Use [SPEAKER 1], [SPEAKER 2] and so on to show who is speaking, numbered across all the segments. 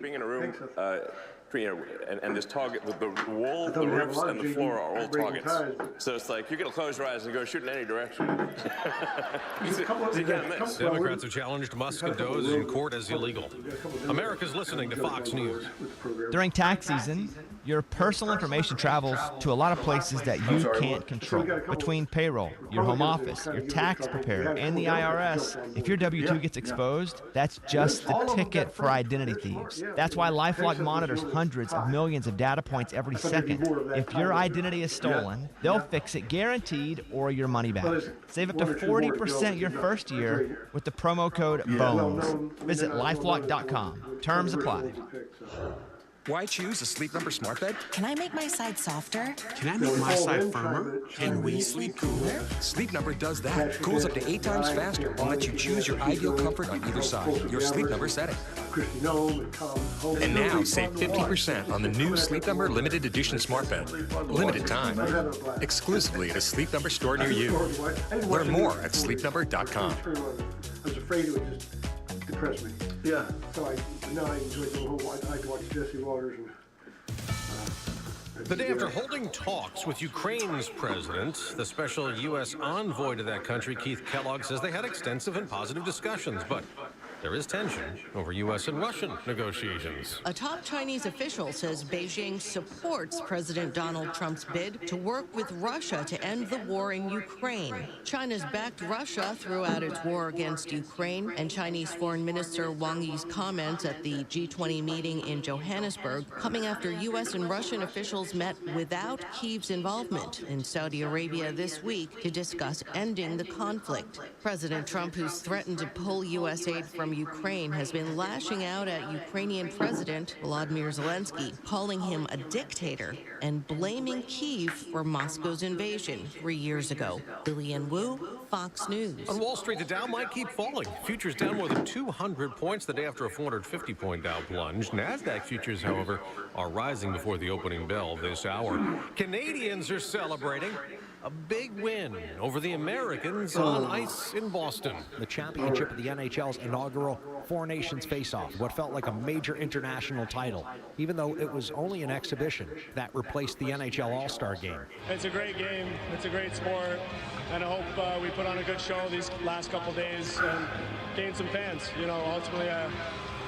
[SPEAKER 1] Being in a room, and this target, the wall, the roofs, and the floor are all targets. So it's like, you're going to close your eyes and go shoot in any direction. You can't miss.
[SPEAKER 2] Democrats have challenged muscados in court as illegal. America's listening to Fox News.
[SPEAKER 3] During tax season, your personal information travels to a lot of places that you can't control. Between payroll, your home office, your tax preparer, and the IRS, if your W-2 gets exposed, that's just the ticket for identity thieves. That's why LifeLock monitors hundreds of millions of data points every second. If your identity is stolen, they'll fix it guaranteed or your money back. Save up to 40% your first year with the promo code BONES. Visit lifelock.com. Terms apply.
[SPEAKER 4] Why choose a Sleep Number smart bed?
[SPEAKER 5] Can I make my side softer?
[SPEAKER 6] Can I make my side firmer?
[SPEAKER 5] Can we sleep cooler?
[SPEAKER 4] Sleep Number does that. Cools up to 8 times faster and lets you choose your ideal comfort on either side. Your Sleep Number setting. And now save 50% on the new Sleep Number limited edition smart bed. Limited time. Exclusively at a Sleep Number store near you. Learn more at sleepnumber.com.
[SPEAKER 7] I was afraid it would just depress me. Yeah. So I enjoy going home. I like to watch Jesse Waters.
[SPEAKER 2] The day after holding talks with Ukraine's president, the special U.S. envoy to that country, Keith Kellogg, says they had extensive and positive discussions, but there is tension over U.S. and Russian negotiations.
[SPEAKER 8] A top Chinese official says Beijing supports President Donald Trump's bid to work with Russia to end the war in Ukraine. China's backed Russia throughout its war against Ukraine, and Chinese Foreign Minister Wang Yi's comments at the G20 meeting in Johannesburg coming after U.S. and Russian officials met without Kyiv's involvement in Saudi Arabia this week to discuss ending the conflict. President Trump, who's threatened to pull U.S. aid from Ukraine, has been lashing out at Ukrainian President Volodymyr Zelensky, calling him a dictator and blaming Kyiv for Moscow's invasion 3 years ago. Lillian Wu, Fox News.
[SPEAKER 2] On Wall Street, the Dow might keep falling. Futures down more than 200 points the day after a 450-point Dow plunge. NASDAQ futures, however, are rising before the opening bell this hour. Canadians are celebrating a big win over the Americans on ice in Boston.
[SPEAKER 9] The championship of the NHL's inaugural Four Nations face-off, what felt like a major international title, even though it was only an exhibition that replaced the NHL All-Star Game.
[SPEAKER 10] It's a great game, it's a great sport, and I hope we put on a good show these last couple days and gain some fans. You know, ultimately,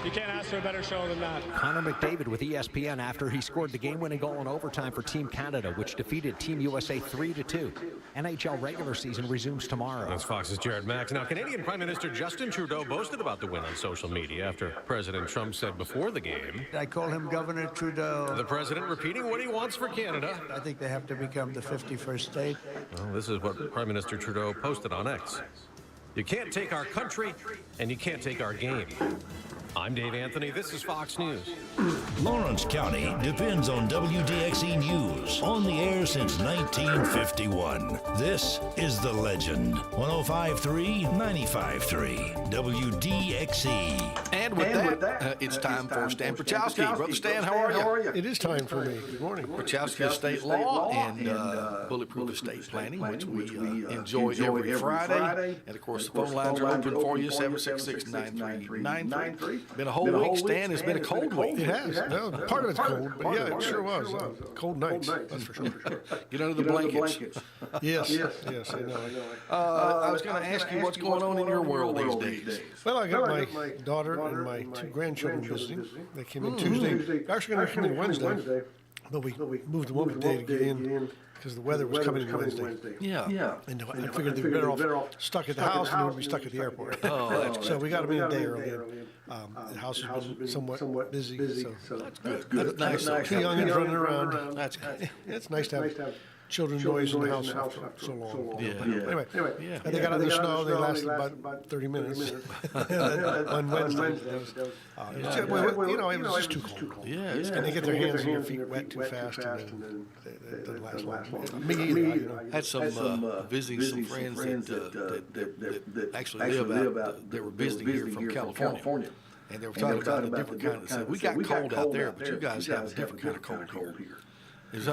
[SPEAKER 10] you can't ask for a better show than that.
[SPEAKER 9] Connor McDavid with ESPN after he scored the game-winning goal in overtime for Team Canada, which defeated Team USA 3-2. NHL regular season resumes tomorrow.
[SPEAKER 2] That's Fox's Jared Max. Now, Canadian Prime Minister Justin Trudeau boasted about the win on social media after President Trump said before the game,
[SPEAKER 11] I call him Governor Trudeau.
[SPEAKER 2] The president repeating what he wants for Canada.
[SPEAKER 11] I think they have to become the 51st state.
[SPEAKER 2] Well, this is what Prime Minister Trudeau posted on X. You can't take our country, and you can't take our game. I'm Dave Anthony. This is Fox News.
[SPEAKER 12] Lawrence County depends on WDXE News. On the air since 1951. This is The Legend. 105.3, 95.3. WDXE.
[SPEAKER 6] And with that, it's time for Stan Pierchoski. Brother Stan, how are you?
[SPEAKER 7] It is time for me. Good morning.
[SPEAKER 6] Pierchoski Estate Law and Bulletproof Estate Planning, which we enjoy every Friday. And, of course, the phone lines are open for you, 766-9393. Been a whole week, Stan. It's been a cold week.
[SPEAKER 7] It has. No, part of it's cold, but yeah, it sure was. Cold nights, that's for sure.
[SPEAKER 6] Get under the blankets.
[SPEAKER 7] Yes, I know.
[SPEAKER 6] I was going to ask you what's going on in your world these days.
[SPEAKER 7] Well, I got my daughter and my two grandchildren visiting. They came in Tuesday. They're actually going to come in Wednesday, but we moved them over today to get in because the weather was coming in Wednesday.
[SPEAKER 6] Yeah.
[SPEAKER 7] And I figured they'd be better off stuck at the house than they would be stuck at the airport.
[SPEAKER 6] Oh, that's good.
[SPEAKER 7] So we got them in a day early. The house has been somewhat busy. So
[SPEAKER 6] that's good. That's nice.
[SPEAKER 7] Two youngins running around.
[SPEAKER 6] That's good.
[SPEAKER 7] It's nice to have children noise in the house for so long.
[SPEAKER 6] Yeah.
[SPEAKER 7] Anyway, they got out in the snow. They lasted about 30 minutes. On Wednesday. It was just too cold.
[SPEAKER 6] Yeah.
[SPEAKER 7] And they get their hands and their feet wet too fast, and then it doesn't last long. Me either.
[SPEAKER 6] I had some visiting some friends that actually live out. They were visiting here from California. And they were talking about a different kind of. They said, we got cold out there, but you guys have a different kind of cold here. He was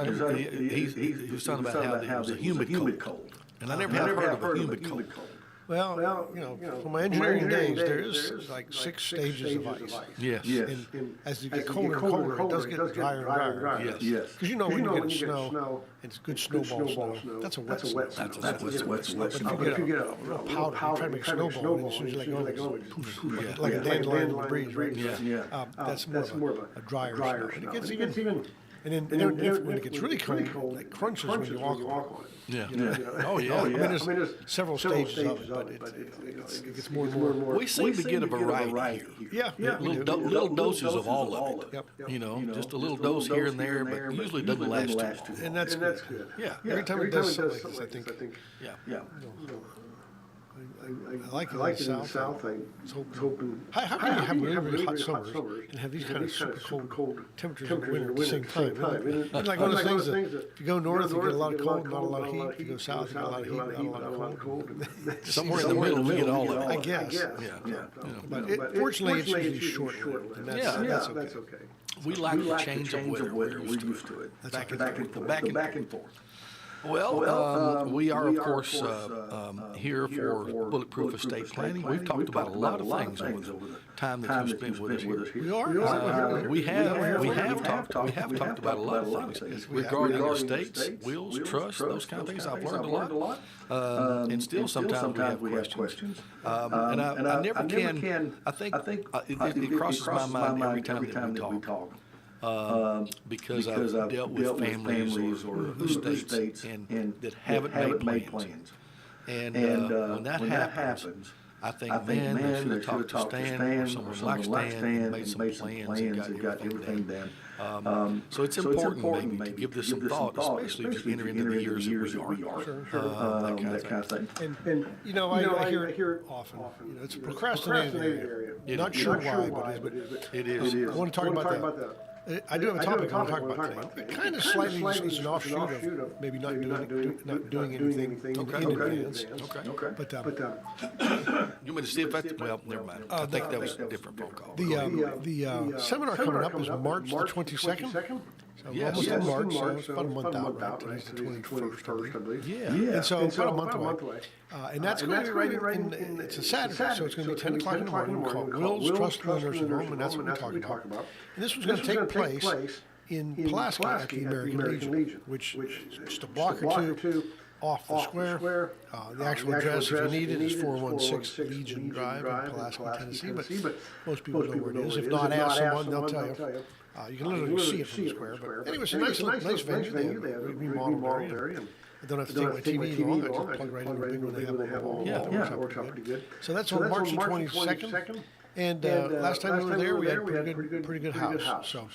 [SPEAKER 6] talking about how it was a humid cold. And I never had heard of a humid cold.
[SPEAKER 7] Well, from my engineering days, there is like 6 stages of ice.
[SPEAKER 6] Yes.
[SPEAKER 7] And as you get colder and colder, it does get drier and drier.
[SPEAKER 6] Yes.
[SPEAKER 7] Because when you get snow, it's good snowball snow. That's a wet snow.
[SPEAKER 6] That's a wet snow.
[SPEAKER 7] But if you get a real powder, you try to make snowball, and as soon as you let go, it's poof, like a dandelion in the breeze, right?
[SPEAKER 6] Yeah.
[SPEAKER 7] That's more of a drier snow. And it gets even... And then when it gets really cold, it crunches when you walk on it.
[SPEAKER 6] Yeah.
[SPEAKER 7] Oh, yeah. I mean, there's several stages of it, but it gets more and more.
[SPEAKER 6] We seem to get a variety here.
[SPEAKER 7] Yeah.
[SPEAKER 6] Little doses of all of it.
[SPEAKER 7] Yep.
[SPEAKER 6] Just a little dose here and there, but usually doesn't last too long.
[SPEAKER 7] And that's good.
[SPEAKER 6] Yeah.
[SPEAKER 7] Every time it does something like this, I think.
[SPEAKER 6] Yeah.
[SPEAKER 7] I like it in the South. It's hoping. How can you have really hot summers and have these kind of super cold temperatures in the winter at the same time? It's like one of those things that if you go north, you get a lot of cold, not a lot of heat. If you go south, you get a lot of heat, not a lot of cold.
[SPEAKER 6] Somewhere in the middle, we get all of it.
[SPEAKER 7] I guess.
[SPEAKER 6] Yeah.
[SPEAKER 7] But fortunately, it's usually short-lived, and that's okay.
[SPEAKER 6] We like the change of weather. We're used to it. Back and forth. Well, we are, of course, here for Bulletproof Estate Planning. We've talked about a lot of things over the time that you've spent with us here. We have talked about a lot of things regarding estates, wills, trusts, those kind of things. I've learned a lot. And still sometimes we have questions. And I never can, I think it crosses my mind every time that we talk. Because I've dealt with families or estates and that haven't made plans. And when that happens, I think, man, they should have talked to Stan or someone like Stan and made some plans and got everything done. So it's important maybe to give this some thought, especially as you enter into the years that we are. That kind of thing.
[SPEAKER 7] And I hear it often. It's a procrastinating area. Not sure why, but
[SPEAKER 6] it is.
[SPEAKER 7] I want to talk about that. I do have a topic I want to talk about today. Kind of slightly is an offshoot of maybe not doing anything in advance.
[SPEAKER 6] Okay.
[SPEAKER 7] But
[SPEAKER 6] you want to see if that's, well, never mind. I think that was a different phone call.
[SPEAKER 7] The seminar coming up is March the 22nd. So we're almost in March, so it's about a month out, right? Today's the 21st, I believe.
[SPEAKER 6] Yeah.
[SPEAKER 7] And so about a month away. And that's going to be right in, it's a Saturday, so it's going to be 10 o'clock in the morning, called Wills Trust Owners at Home, and that's what we're talking about. And this was going to take place in Pulaski at the American Legion, which is just a block or two off the square. The actual address, if you need it, is 416 Legion Drive in Pulaski, Tennessee, but most people know where it is. If not, ask someone, they'll tell you. You can literally see it from the square. But anyway, it's a nice venue. They remodeled area. I don't have to take my TV along. I just plug right in the big one they have on the wall. It works out pretty good. So that's on March the 22nd. And last time we were there, we had a pretty good house. So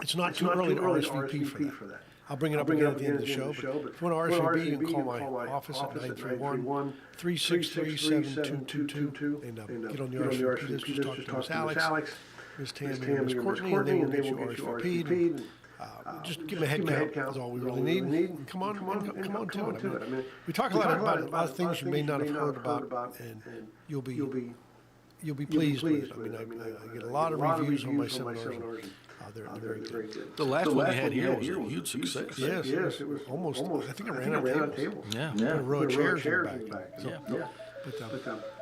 [SPEAKER 7] it's not too early to RSVP for that. I'll bring it up again at the end of the show. But if you want to RSVP, you can call my office at 931-363-7222 and get on the RSVP list. Just talk to Miss Alex, Miss Tammy, and Miss Courtney, and they will get you RSVP'd. Just give them a head count is all we really need. Come on to it. I mean, we talk a lot about a lot of things you may not have heard about, and you'll be pleased with it. I mean, I get a lot of reviews on my seminars. They're very good.
[SPEAKER 6] The last one we had here was a huge success.
[SPEAKER 7] Yes, it was almost. I think I ran out of tables.
[SPEAKER 6] Yeah.
[SPEAKER 7] A row of chairs in the back.
[SPEAKER 6] Yeah.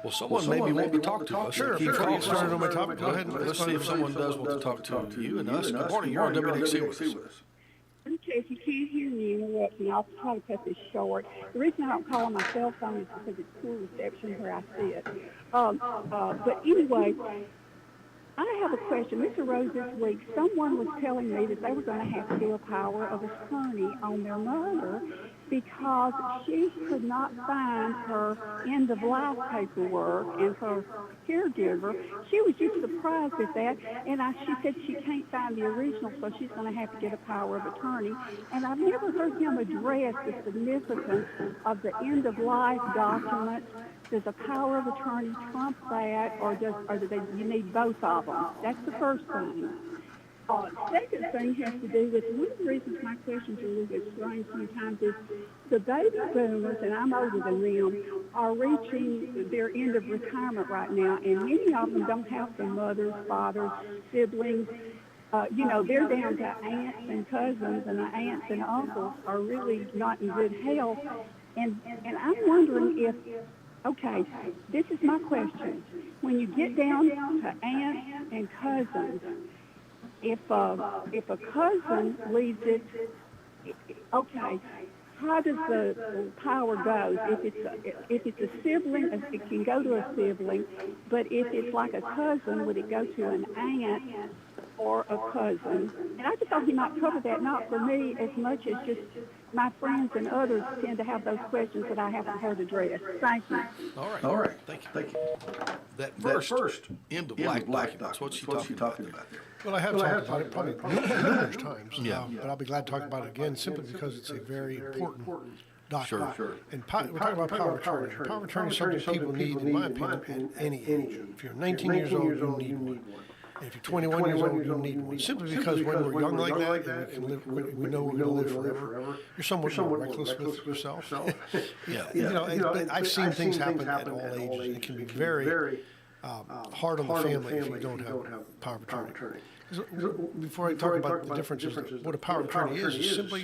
[SPEAKER 7] Well,
[SPEAKER 6] someone maybe want to talk to us.
[SPEAKER 7] Sure. Before you started on my topic, go ahead.
[SPEAKER 6] Let's see if someone does want to talk to you and us. Good morning. You're on WDXE with us.
[SPEAKER 13] Okay, if you can't hear me, interrupt me. I'll try to cut this short. The reason I don't call on my cell phone is because it's poor reception where I sit. But anyway, I have a question. Mr. Rose, this week, someone was telling me that they were going to have to do a power of attorney on their mother because she could not find her end-of-life paperwork and her caregiver. She was just surprised at that, and she said she can't find the original, so she's going to have to get a power of attorney. And I've never heard him address the significance of the end-of-life documents. Does a power of attorney trump that, or you need both of them? That's the first thing. Second thing has to do with one of the reasons my questions are a little bit strange sometimes is the baby boomers, and I'm older than them, are reaching their end of retirement right now, and many of them don't have their mothers, fathers, siblings. They're down to aunts and cousins, and the aunts and uncles are really not in good health. And I'm wondering if Okay, this is my question. When you get down to aunts and cousins, if a cousin leaves it, okay, how does the power go? If it's a sibling, it can go to a sibling, but if it's like a cousin, would it go to an aunt or a cousin? And I just thought he might cover that, not for me as much as just my friends and others tend to have those questions that I haven't heard addressed. Thank you.
[SPEAKER 6] All right. Thank you. That first end of black documents, what's she talking about there?
[SPEAKER 7] Well, I have talked about it probably numerous times, but I'll be glad to talk about it again simply because it's a very important document.
[SPEAKER 6] Sure.
[SPEAKER 7] And we're talking about power of attorney. Power of attorney is something people need, in my opinion, at any age. If you're 19 years old, you need one. And if you're 21 years old, you need one. Simply because when we're young like that, and we know we're going to live forever, you're somewhat more reckless with yourself. I've seen things happen at all ages. It can be very hard on the family if you don't have power of attorney. Before I talk about the differences, what a power of attorney is simply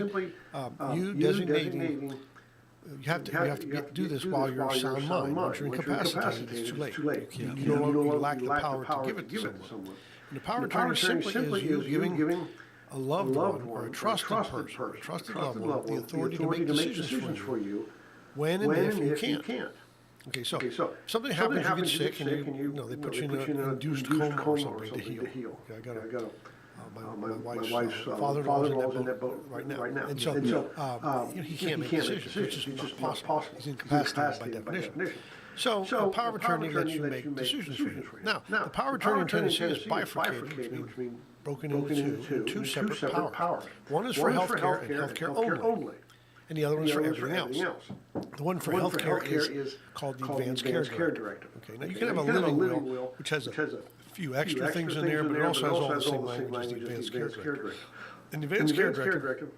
[SPEAKER 7] you designating. You have to do this while you're of sound mind. Once you're incapacitated, it's too late. You no longer lack the power to give it to someone. And the power of attorney simply is you giving a loved one or a trusted person, a trusted loved one, the authority to make decisions for you when and if you can't. Okay, so something happens, you get sick, and they put you in an induced coma or something to heal. Okay, I got my wife's father-in-law's in that boat right now. And so he can't make decisions. It's just not possible. He's incapacitated by definition. So a power of attorney lets you make decisions for you. Now, the power of attorney in Tennessee is bifurcated, which means broken into two separate powers. One is for health care and health care only. And the other one's for everything else. The one for health care is called the Advanced Care Directive. Okay, now you can have a living will, which has a few extra things in there, but it also has all the same language as the Advanced Care Directive. And the Advanced Care Directive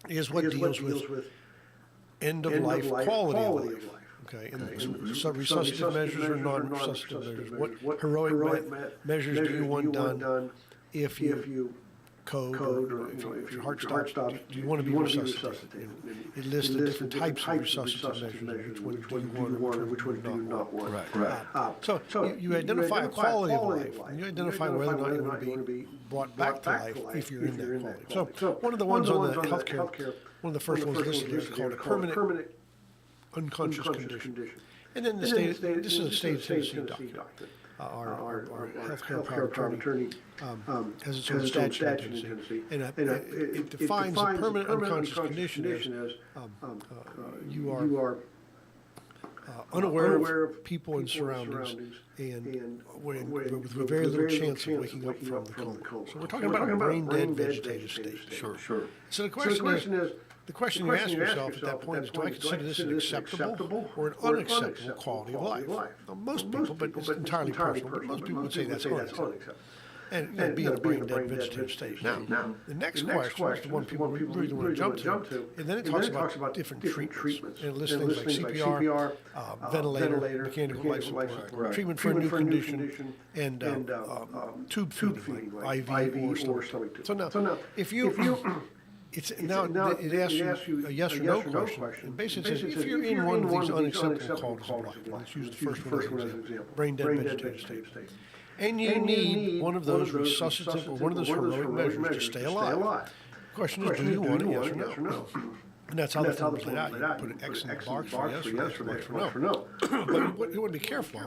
[SPEAKER 7] is what deals with end-of-life quality of life. Okay, and resuscitative measures or non-resuscitative measures. What heroic measures do you want done if you code or if your heart stops, do you want to be resuscitated? It lists the different types of resuscitative measures, which one do you want or which one do you not want. Right. So you identify a quality of life, and you identify whether or not you want to be brought back to life if you're in that quality. So one of the ones on the healthcare, one of the first ones listed here is called a permanent unconscious condition. And then this is a state of Tennessee document. Our healthcare power of attorney has its own statute in Tennessee, and it defines a permanent unconscious condition as you are unaware of people and surroundings, and with very little chance of waking up from the coma. So we're talking about a brain-dead vegetative state. Sure. So the question is, the question you ask yourself at that point is, do I consider this an acceptable or an unacceptable quality of life? Now, most people, but it's entirely personal, but most people would say that's unacceptable. And be in a brain-dead vegetative state. Now, the next question is the one people really want to jump to, and then it talks about different treatments. And it lists things like CPR, ventilator, mechanical life support, treatment for a new condition, and tube feeding, like IV or stomach tube. So now, if you... it asks you a yes or no question. And basically says, if you're in one of these unacceptable qualities of life, let's use the first one as an example, brain-dead vegetative state, and you need one of those resuscitative or one of those heroic measures to stay alive. The question is, do you want it, yes or no? And that's how the form is laid out. You put an X in the box for yes or X for no. But you want to be careful.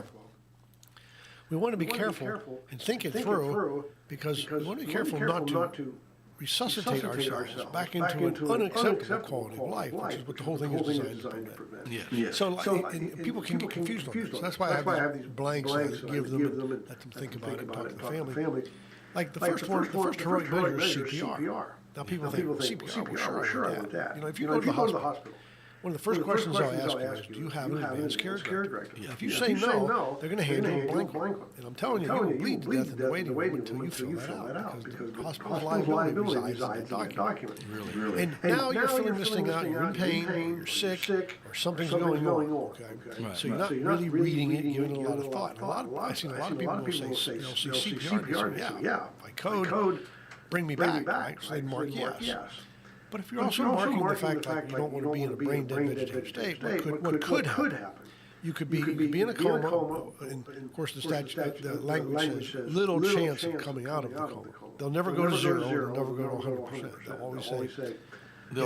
[SPEAKER 7] We want to be careful and think it through, because we want to be careful not to resuscitate ourselves back into an unacceptable quality of life, which is what the whole thing is designed to prevent. So people can get confused on this. That's why I have these blanks that I give them and let them think about it and talk to the family. Like the first heroic measure is CPR. Now people think, CPR, we're sure I want that. If you go to the hospital, one of the first questions I'll ask you is, do you have an advanced care directive? If you say no, they're going to hand you a blank one. And I'm telling you, you will bleed to death in the waiting room until you fill that out, because the hospital's liability resides in that document. Really. And now you're filling this thing out, you're in pain, you're sick, or something's going on. Okay? So you're not really reading it, giving it a lot of thought. I've seen a lot of people will say, they'll see CPR, and say, yeah, if I code, bring me back, right? So they'd mark yes. But if you're also marking the fact that you don't want to be in a brain-dead vegetative state, what could happen? You could be in a coma, and of course the language says little chance of coming out of the coma. They'll never go to zero. They'll never go to 100%. They'll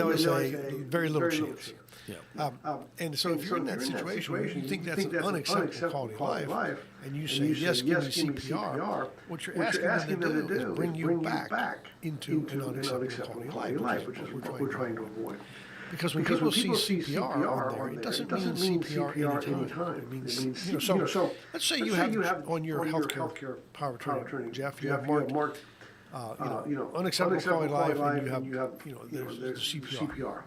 [SPEAKER 7] always say very little chance.
[SPEAKER 6] Yeah.
[SPEAKER 7] And so if you're in that situation where you think that's an unacceptable quality of life, and you say, yes, give me CPR, what you're asking them to do is bring you back into an unacceptable quality of life, which is what we're trying to avoid. Because when people see CPR on there, it doesn't mean CPR anytime. It means, so let's say you have on your healthcare power of attorney, Jeff, you have marked, unacceptable quality of life, and you have, there's CPR.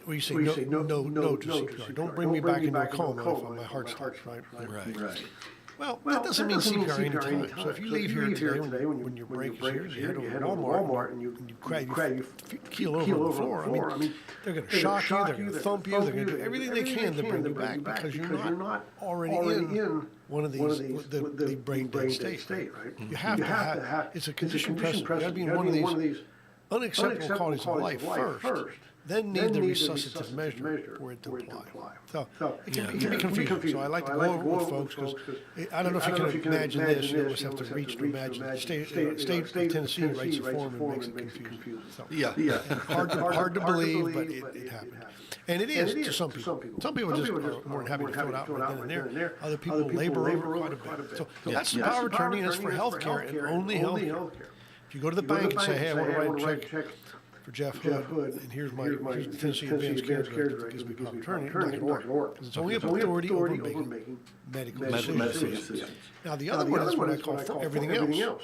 [SPEAKER 7] Well, you say no to CPR. Don't bring me back into a coma if my heart stops, right?
[SPEAKER 6] Right.
[SPEAKER 7] Well, that doesn't mean CPR anytime. So if you leave here today when your break is here, you head over to Walmart and you keel over on the floor, I mean, they're going to shock you, they're going to thump you, they're going to do everything they can to bring you back because you're not already in one of these, the brain dead state, right? You have to have, it's a condition precedent. You got to be in one of these unacceptable qualities of life first. Then need the resuscitative measure for it to apply. So it can be confusing. So I like to go over with folks because I don't know if you can imagine this. You almost have to reach to imagine. State of Tennessee writes a form and makes it confusing. So, hard to believe, but it happened. And it is to some people. Some people just are more than happy to fill it out right then and there. Other people labor over it quite a bit. So that's the power of attorney, and it's for healthcare and only healthcare. If you go to the bank and say, hey, I want to write a check for Jeff Hood, and here's the Tennessee Advanced Care Directive that gives me power of attorney, it's not going to work. Because it's only authority over making medical decisions. Now, the other one is what I call everything else.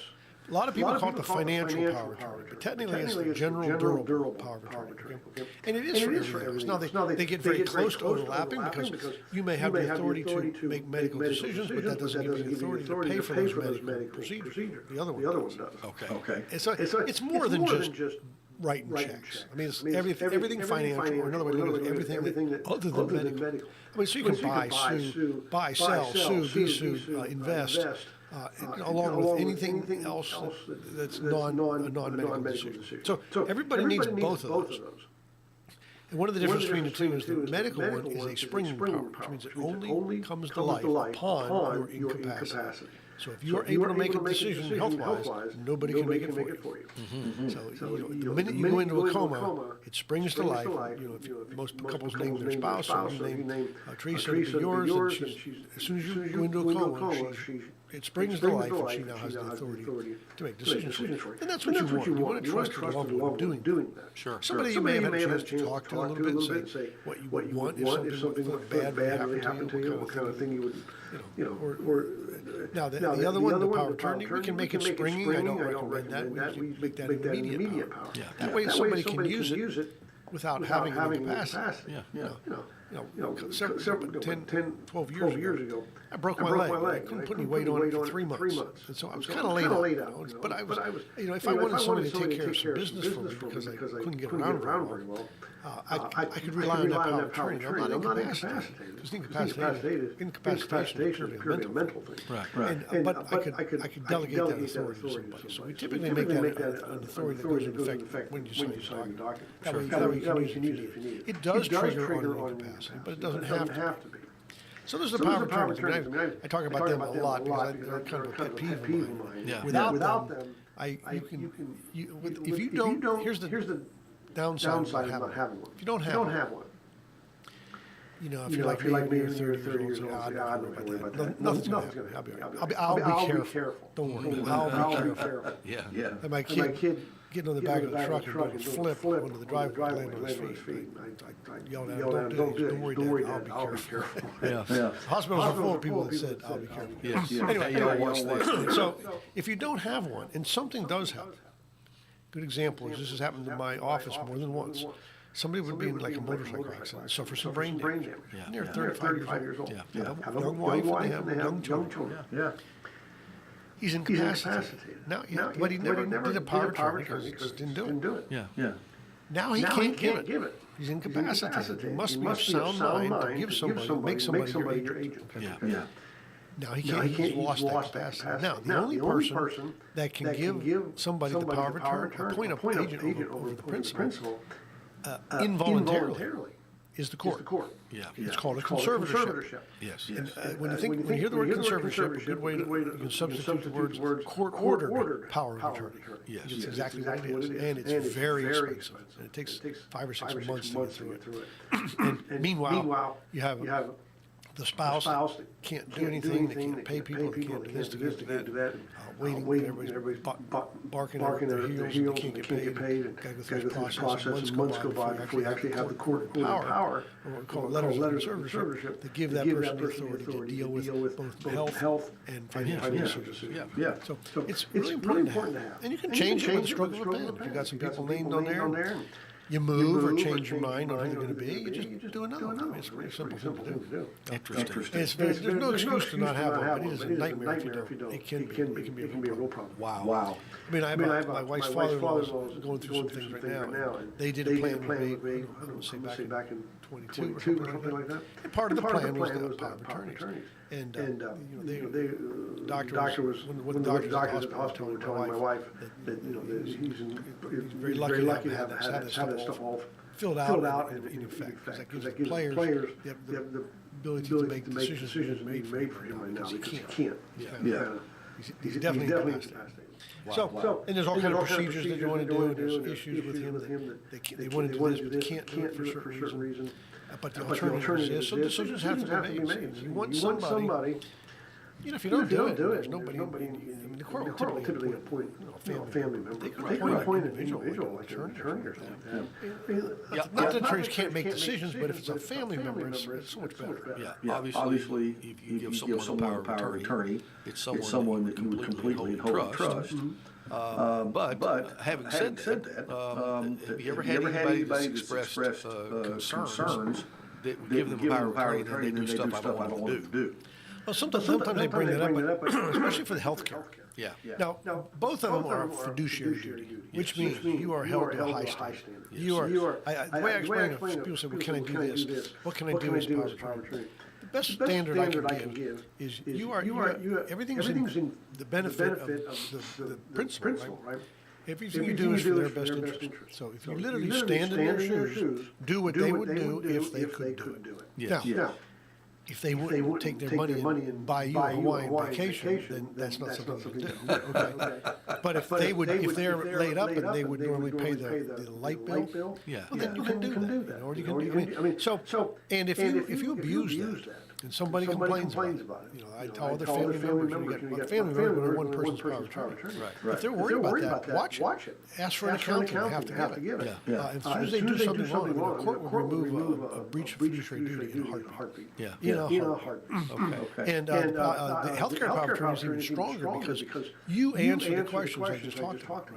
[SPEAKER 7] A lot of people call it the financial power of attorney, but technically it's the general durable power of attorney. Okay? And it is for everything else. Now, they get very close to overlapping because you may have the authority to make medical decisions, but that doesn't give you the authority to pay for those medical procedures. The other one does.
[SPEAKER 6] Okay.
[SPEAKER 7] And so it's more than just writing checks. I mean, it's everything financial, or another way to look at it, everything other than medical. I mean, so you can buy, sell, sue, be sued, invest, along with anything else that's non-medical decision. So everybody needs both of those. And one of the differences between the two is the medical one is a springing power, which means it only comes to life upon your incapacity. So if you are able to make a decision health-wise, nobody can make it for you. So the minute you go into a coma, it springs to life. If most couples name their spouse, so you name Teresa to be yours, and as soon as you go into a coma, it springs to life, and she now has the authority to make decisions for you. And that's what you want. You want to trust your loved one doing that.
[SPEAKER 6] Sure.
[SPEAKER 7] Somebody you may have had a chance to talk to a little bit and say what you want if something bad happened to you, what kind of thing you would, now the other one, the power of attorney, we can make it springing. I don't recommend that. We make that immediate power. That way somebody can use it without having an incapacity. 10, 12 years ago, I broke my leg. I couldn't put any weight on it for 3 months. And so I was kind of laid out. But I was, if I wanted somebody to take care of some business for me because I couldn't get around very well, I could rely on that power of attorney. I'm not incapacitated. Because incapacitation is purely a mental thing.
[SPEAKER 6] Right.
[SPEAKER 7] But I could delegate that authority to somebody. So we typically make that an authority that goes into effect when you sign your document. That way you can use it if you need it. It does trigger on incapacity, but it doesn't have to be. So there's the power of attorney. I talk about them a lot because they're kind of a pet peeve of mine. Without them, if you don't, here's the downside of not having one. If you don't have one, if you're like me, 30 years old, I don't worry about that. Nothing's going to happen. I'll be careful. Don't worry. I'll be careful.
[SPEAKER 6] Yeah.
[SPEAKER 7] And my kid getting on the back of the truck and flip onto the driveway, land on his feet. I yelled at him, don't worry, Dad, I'll be careful.
[SPEAKER 6] Yeah.
[SPEAKER 7] Hospitals are full of people that said, I'll be careful.
[SPEAKER 6] Yes.
[SPEAKER 7] Anyway, so if you don't have one, and something does happen, good example is this has happened in my office more than once. Somebody would be in like a motorcycle accident, suffer some brain damage. And they're 35 years old. Have a young wife and they have young children. Yeah. He's incapacitated. Now, but he never did a power attorney because he just didn't do it.
[SPEAKER 6] Yeah.
[SPEAKER 7] Now he can't give it. He's incapacitated. He must be of sound mind to give somebody, make somebody your agent.
[SPEAKER 6] Yeah.
[SPEAKER 7] Now he can't. He's lost that capacity. Now the only person that can give somebody the power of attorney, appoint an agent over the principal, involuntarily, is the court.
[SPEAKER 6] Yeah.
[SPEAKER 7] It's called a conservatorship.
[SPEAKER 6] Yes.
[SPEAKER 7] And when you hear the word conservatorship, a good way you can substitute the words court-ordered power of attorney.
[SPEAKER 6] Yes.
[SPEAKER 7] It's exactly what it is, and it's very expensive. And it takes 5 or 6 months to get through it. And meanwhile, you have the spouse that can't do anything, they can't pay people, they can't do this, they can't do that, waiting, everybody's barking at their heels, they can't get paid, and gotta go through this process, and months go by before you actually have the court power, or what we call letters of conservatorship, to give that person the authority to deal with both health and financial issues.
[SPEAKER 6] Yeah.
[SPEAKER 7] So it's really important to have. And you can change it with a stroke of a pen. If you've got some people named on there, you move or change your mind on who they're going to be, you just do another one. I mean, it's a pretty simple thing to do.
[SPEAKER 6] Interesting.
[SPEAKER 7] There's no excuse to not have one, but it is a nightmare if you don't. It can be a real problem.
[SPEAKER 6] Wow.
[SPEAKER 7] I mean, I have my wife's father-in-law is going through some things right now. And they did a plan with me, I don't say back in 22 or something like that. And part of the plan was the power of attorneys. And the doctor was when the doctors at the hospital were telling my wife that he's very lucky to have this stuff all filled out in effect, because that gives the players the ability to make decisions made for him right now, because he can't. He's definitely incapacitated.
[SPEAKER 6] Wow.
[SPEAKER 7] So, and there's all kinds of procedures that you want to do, and there's issues with him that they want to do this, but they can't do it for a certain reason. But the alternative is, so decisions have to be made. You want somebody, if you don't do it, there's nobody, I mean, the court will typically appoint a family member. They could appoint an individual, like an attorney or something. Not that attorneys can't make decisions, but if it's a family member, it's so much better.
[SPEAKER 6] Yeah. Obviously, if you give someone a power of attorney, it's someone that you would completely and wholly trust. But having said that, have you ever had anybody that's expressed concerns that we give them power of attorney and then they do stuff I don't want them to do?
[SPEAKER 7] Well, sometimes they bring that up, especially for the health care.
[SPEAKER 6] Yeah.
[SPEAKER 7] Now, both of them are fiduciary duty, which means you are held to a high standard. The way I explain it, people say, well, can I do this? What can I do as power of attorney? The best standard I can give is everything's in the benefit of the principal, right? Everything you do is for their best interest. So if you literally stand in their shoes, do what they would do if they could do it. Now, if they wouldn't take their money and buy you a Hawaiian vacation, then that's not something to do. Okay. But if they're laid up and they would normally pay the light bill, well, then you can do that. Or you can. I mean, so and if you abuse that, and somebody complains about it, I tell other family members, you got family members when one person's power of attorney. If they're worried about that, watch it. Ask for an accountant. They have to give it. As soon as they do something wrong, the court will remove a breach of fiduciary duty in a heartbeat. In a heartbeat. Okay. And the healthcare power of attorney is even stronger because you answer the questions I just talked about,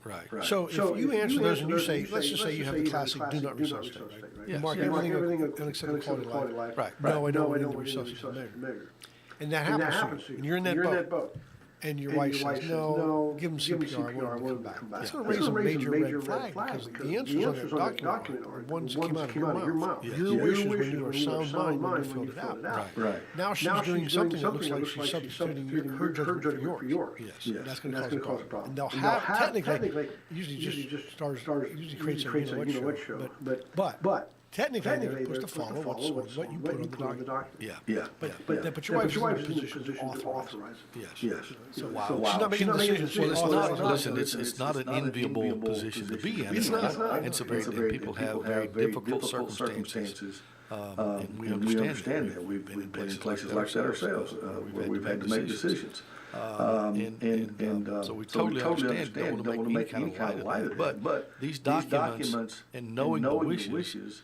[SPEAKER 7] right? So if you answer those and you say, let's just say you have the classic do not resuscitate, right? You mark everything unacceptable quality of life. Right. No, I don't want to resuscitate measure. And that happens to you. And you're in that boat. And your wife says, no, give him CPR, I want him to come back. That's going to raise a major red flag because the answers on that document are ones that came out of your mouth. Your wishes when you were sound mind when you filled it out. Right. Now she's doing something that looks like she's substituting her judgment for yours. Yes. That's going to cause a problem. And they'll have, technically, usually creates a you-know-what show. But technically, they're supposed to follow what you put on the document.
[SPEAKER 6] Yeah.
[SPEAKER 7] But your wife's in a position to authorize it.
[SPEAKER 6] Yes.
[SPEAKER 7] So she's not making decisions.
[SPEAKER 6] Well, it's not. Listen, it's not an enviable position to be in.
[SPEAKER 7] It's not.
[SPEAKER 6] It's a very people have very difficult circumstances. And we understand that. We've been in places like that ourselves, where we've had to make decisions. So we totally understand. Don't want to make any kind of light of it. But these documents and knowing the wishes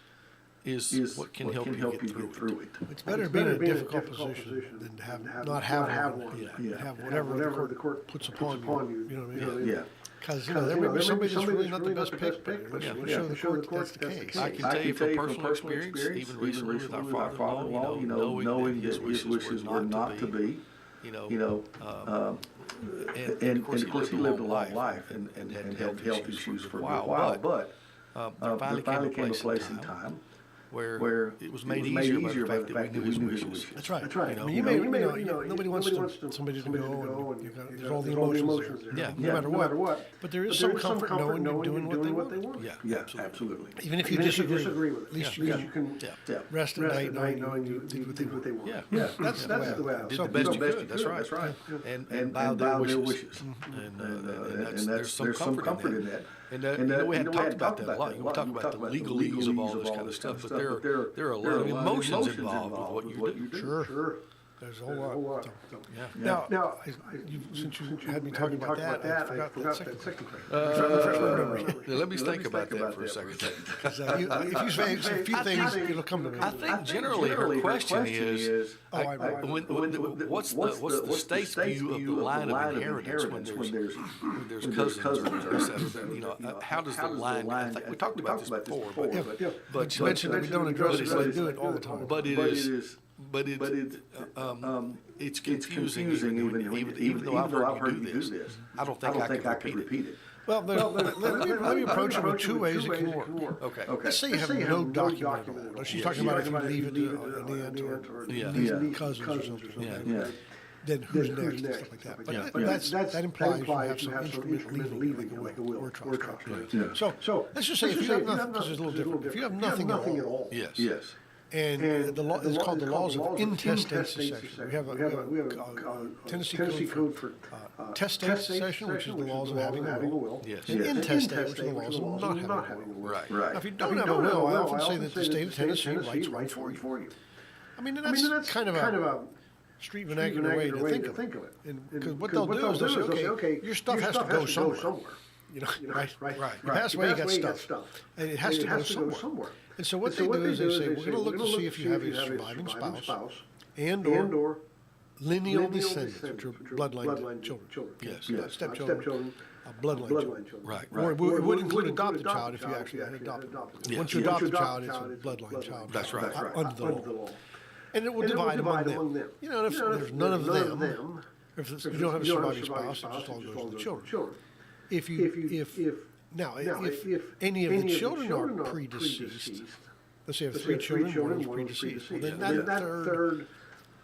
[SPEAKER 6] is what can help you get through it.
[SPEAKER 7] It's better to be in a difficult position than to not have one. Have whatever the court puts upon you. You know what I mean?
[SPEAKER 6] Yeah.
[SPEAKER 7] Because there may be somebody that's really not the best pick. Let's show the court that's the case.
[SPEAKER 6] I can tell you from personal experience, even recently with our father-in-law, knowing that his wishes were not to be. And of course he lived a long life and had health issues for a while, but there finally came a place in time where it was made easier by the fact that we knew his wishes.
[SPEAKER 7] That's right.
[SPEAKER 6] That's right.
[SPEAKER 7] You know, nobody wants somebody to go, and there's all the emotions there.
[SPEAKER 6] Yeah.
[SPEAKER 7] No matter what. But there is some comfort knowing you're doing what they want.
[SPEAKER 6] Yeah, absolutely.
[SPEAKER 7] Even if you disagree with it, at least you can rest at night knowing you did what they want.
[SPEAKER 6] Yeah.
[SPEAKER 7] That's the way.
[SPEAKER 6] Did the best you could. That's right. And bowed their wishes. And there's some comfort in that. And we hadn't talked about that a lot. We talk about the legalese of all this kind of stuff, but there are a lot of emotions involved with what you do.
[SPEAKER 7] Sure. There's a whole lot. Now, since you had me talking about that, I forgot that second question.
[SPEAKER 6] Let me think about that for a second.
[SPEAKER 7] If you say a few things, it'll come to me.
[SPEAKER 6] I think generally her question is, what's the state's view of the line of inheritance when there's cousins or etc.? You know, how does the line? I think we talked about this before, but
[SPEAKER 7] you mentioned that we don't address it, but they do it all the time.
[SPEAKER 6] But it's confusing even though I've heard you do this. I don't think I can repeat it.
[SPEAKER 7] Well, let me approach it with two ways it can work.
[SPEAKER 6] Okay.
[SPEAKER 7] Let's say you have no document at all. She's talking about if you leave it to an aunt or cousins or something. Then who's next and stuff like that. But that implies you have some instrument leaving like a will or trust. So let's just say if you have nothing, this is a little different. If you have nothing at all.
[SPEAKER 6] Yes.
[SPEAKER 7] And the law is called the laws of intestate succession. We have a Tennessee code for testate succession, which is the laws of having a will.
[SPEAKER 6] Yes.
[SPEAKER 7] And intestate, which are the laws of not having a will.
[SPEAKER 6] Right.
[SPEAKER 7] Now, if you don't have a will, I often say that the state of Tennessee writes one for you. I mean, that's kind of a street vernacular way to think of it. Because what they'll do is they'll say, okay, your stuff has to go somewhere. You know, right. You pass away, you got stuff, and it has to go somewhere. And so what they do is they say, we're going to look to see if you have a surviving spouse and/or lineal descendants, which are bloodline children.
[SPEAKER 6] Yes.
[SPEAKER 7] Stepchildren, bloodline children.
[SPEAKER 6] Right.
[SPEAKER 7] Or it would include adopted child if you actually had adopted. Once you adopt a child, it's a bloodline child.
[SPEAKER 6] That's right.
[SPEAKER 7] Under the law. And it will divide among them. You know, and if there's none of them, if you don't have a surviving spouse, it just all goes to the children. If any of the children are predeceased, let's say you have 3 children, one is predeceased, well, then that third,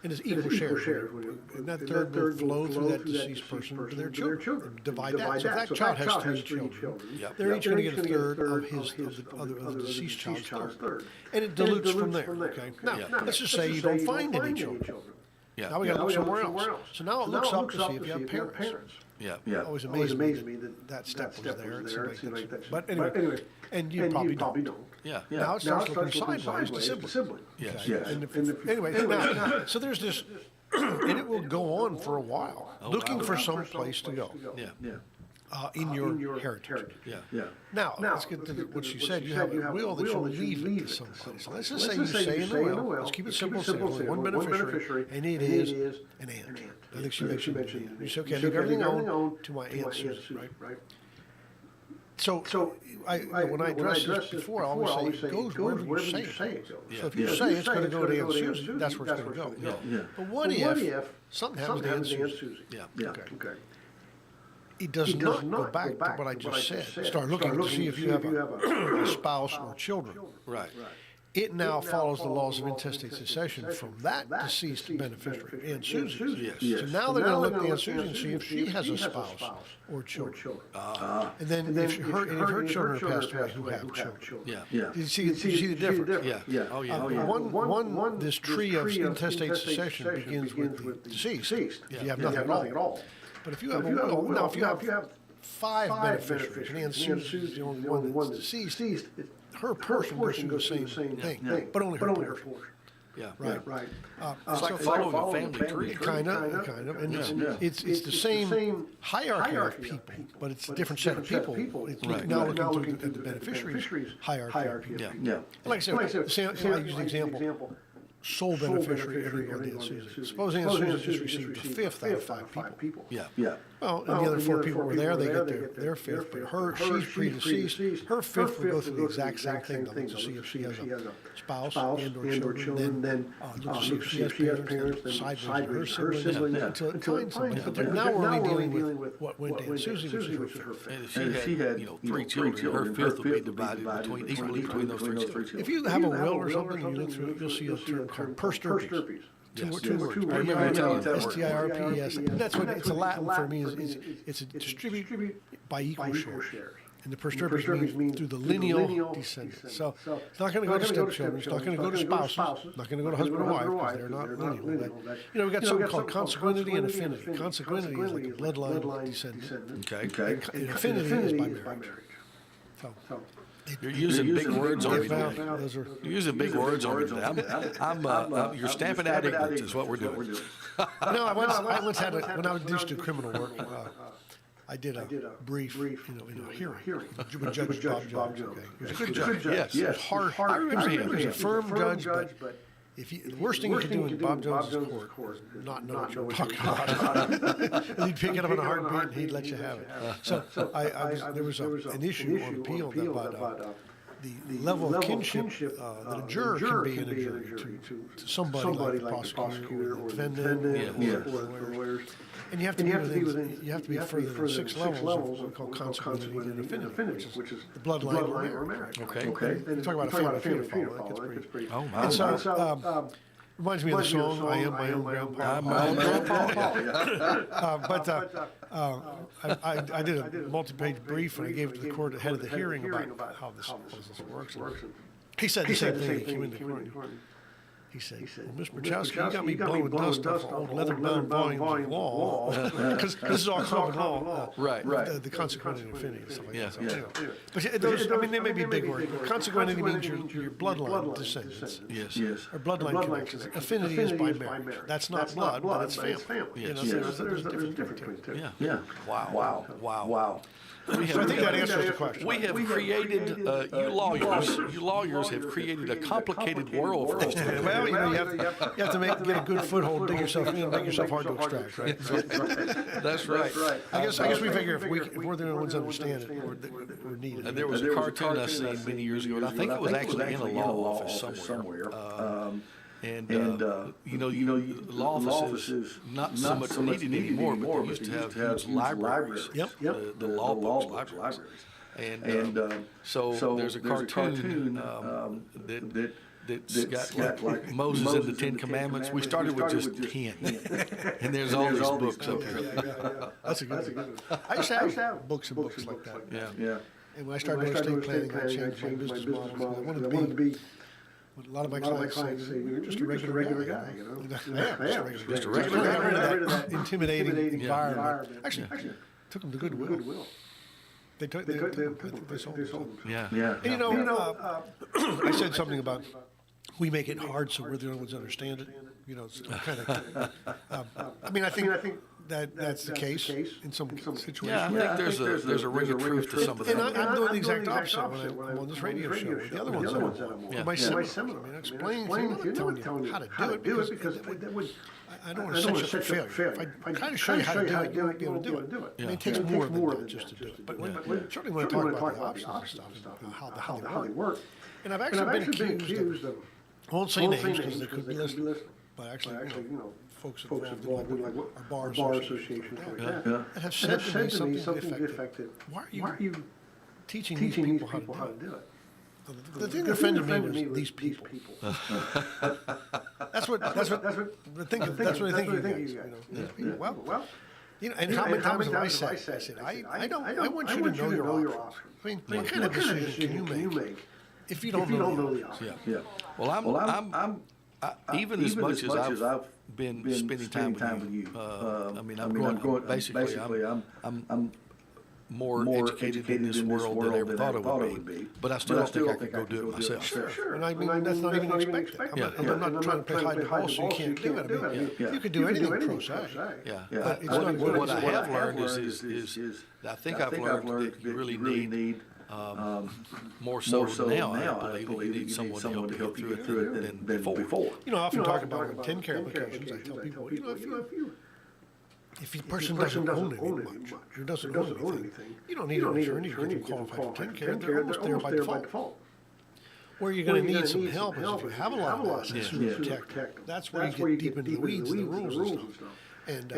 [SPEAKER 7] and it's equal share, and that third will flow through that deceased person to their children. And divide that. So if that child has 3 children, they're each going to get a third of the deceased child's third. And it dilutes from there, okay? Now, let's just say you don't find any children. Now we got to look somewhere else. So now it looks up to see if you have parents.
[SPEAKER 6] Yeah.
[SPEAKER 7] Always amazed me that step was there. But anyway, and you probably don't.
[SPEAKER 6] Yeah.
[SPEAKER 7] Now it starts looking sideways to sibling.
[SPEAKER 6] Yes.
[SPEAKER 7] Anyway, so there's this, and it will go on for a while, looking for some place to go. In your heritage. Now, let's get to what you said. You have a will that you leave it to somebody. So let's just say you say in the will, let's keep it simple, say only one beneficiary, and it is an aunt. I think she mentioned you say, okay, I leave everything owned to my aunt Susan, right? So when I addressed this before, I always say it goes wherever you say it goes. So if you say it's going to go to Aunt Susan, that's where it's going to go. But what if something happens to Aunt Susan? Okay. It does not go back to what I just said. Start looking to see if you have a spouse or children.
[SPEAKER 6] Right.
[SPEAKER 7] It now follows the laws of intestate succession from that deceased beneficiary, Aunt Susan.
[SPEAKER 6] Yes.
[SPEAKER 7] So now they're going to look at Aunt Susan and see if she has a spouse or children. And then if her children are passed away, who have children. You see the difference? One, this tree of intestate succession begins with the deceased, if you have nothing at all. But if you have a will, now if you have 5 beneficiaries, and Aunt Susan's the only one that's deceased, her portion goes through the same thing, but only her portion. Right.
[SPEAKER 6] It's like following a family tree.
[SPEAKER 7] Kind of, and it's the same hierarchy of people, but it's a different set of people. It's now looking at the beneficiaries hierarchy of people. Like I said, I use an example. sole beneficiary every year Dan Susan. Suppose Dan Susan just received a fifth out of 5 people.
[SPEAKER 6] Yeah.
[SPEAKER 7] Well, and the other 4 people were there, they get their fifth, but she's predeceased. Her fifth will go through the exact same thing. They'll look to see if she has a spouse and or children, then look to see if she has parents, then sideways her siblings, until it finds somebody. But now we're only dealing with what went to Aunt Susie, which is her fifth.
[SPEAKER 6] And if she had, 3 children, her fifth would be divided equally between those 3 children.
[SPEAKER 7] If you have a will or something, and you look through it, you'll see a term called persterpes. Two words. I remember STIRPES. And that's what it's a Latin for me. It's a distribute by equal shares. And the persterpes means through the lineal descendants. So it's not going to go to stepchildren. It's not going to go to spouses. It's not going to go to husband or wife because they're not lineal. We've got something called consanguinity and affinity. Consanguinity is like a bloodline descendant.
[SPEAKER 6] Okay.
[SPEAKER 7] And affinity is by marriage. So.
[SPEAKER 6] You're using big words on me today. You're using big words on me today. You're stamping out ignorance is what we're doing.
[SPEAKER 7] No, I once had when I used to do criminal work, I did a brief, in a hearing with Judge Bob Jones. Okay, he was a good judge.
[SPEAKER 6] Yes.
[SPEAKER 7] He was hard. He was a firm judge, but the worst thing you could do in Bob Jones' court is not know what you're talking about. He'd pick it up in a heartbeat and he'd let you have it. So there was an issue on appeal about the level of kinship that a juror can be in a jury to somebody like the prosecutor or the defendant or lawyers. And you have to be further than 6 levels of what we call consanguinity and affinity, which is the bloodline or marriage.
[SPEAKER 6] Okay.
[SPEAKER 7] You talk about a family feud follow, that gets pretty.
[SPEAKER 6] Oh my.
[SPEAKER 7] And so reminds me of the song "I Am My Own Grandpa."
[SPEAKER 6] I'm my own grandpa.
[SPEAKER 7] I did a multi-page brief and I gave it to the court ahead of the hearing about how this works. He said the same thing. He came into court. He said, well, Mr. Pierchoski, you got me blowing dust off old leather-bound volumes of law. Because this is all common law.
[SPEAKER 6] Right.
[SPEAKER 7] The consanguinity and affinity and stuff like that. So,
[SPEAKER 6] Yeah.
[SPEAKER 7] But those, they may be big words. Consanguinity means your bloodline descendants.
[SPEAKER 6] Yes.
[SPEAKER 7] Or bloodline connections. Affinity is by marriage. That's not blood, but it's family.
[SPEAKER 6] Yes.
[SPEAKER 7] There's a difference between the two.
[SPEAKER 6] Yeah. Wow.
[SPEAKER 7] So I think that answers the question.
[SPEAKER 6] We have created, you lawyers have created a complicated world for us.
[SPEAKER 7] Well, you have to get a good foothold, dig yourself in, make yourself hard to extract, right?
[SPEAKER 6] That's right.
[SPEAKER 7] I guess we figure if we're the only ones that understand it, we're needed.
[SPEAKER 6] And there was a cartoon I seen many years ago, and I think it was actually in a law office somewhere. Law offices not so much needed anymore, but they used to have huge libraries. The law books libraries. And so there's a cartoon that's got like Moses and the 10 Commandments. We started with just 10, and there's all these books up here.
[SPEAKER 7] That's a good one. I used to have books and books like that.
[SPEAKER 6] Yeah.
[SPEAKER 7] And when I started doing estate planning, I changed my business model. I wanted to be. A lot of my clients say, you're just a regular guy, I am just a regular guy. I got rid of that intimidating environment. Actually, took them to Goodwill. They sold them.
[SPEAKER 6] Yeah.
[SPEAKER 7] And I said something about we make it hard so we're the only ones that understand it. It's kind of. I think that's the case in some situations.
[SPEAKER 6] Yeah, I think there's a ring of truth to some of that.
[SPEAKER 7] And I'm doing the exact opposite when I'm on this radio show with the other ones that I'm on. My seminar, explaining things, telling you how to do it because I don't want to set you up for failure. If I try to show you how to do it, you won't be able to do it. It takes more than that just to do it. But certainly when I talk about the options and stuff, how they work. And I've actually been accused of, I won't say names because they could be listening, but actually, folks involved in like our bar associations that have said to me something to the effect that, why are you teaching these people how to do it? The thing that offended me was these people. That's what I think of you guys. Well, and how many times have I said, I want you to know your options. I mean, what kind of decision can you make if you don't know the options?
[SPEAKER 6] Yeah. Well, I'm even as much as I've been spending time with you. I'm growing. Basically, I'm more educated in this world than I ever thought I would be. But I still don't think I could go do it myself.
[SPEAKER 7] Sure. And I mean, that's not even expected. I'm not trying to play hide and ball so you can't do it. You could do anything pro se.
[SPEAKER 6] But what I have learned is I think I've learned that you really need More so now, I believe you need someone to help you get through it than before.
[SPEAKER 7] I often talk about in 10 care applications, I tell people, if a person doesn't own it much, or doesn't own anything, you don't need an attorney to get them qualified for 10 care. They're almost there by default. Where you're going to need some help is if you have a lot of assets to protect. That's where you get deep into the weeds and the rules and stuff. And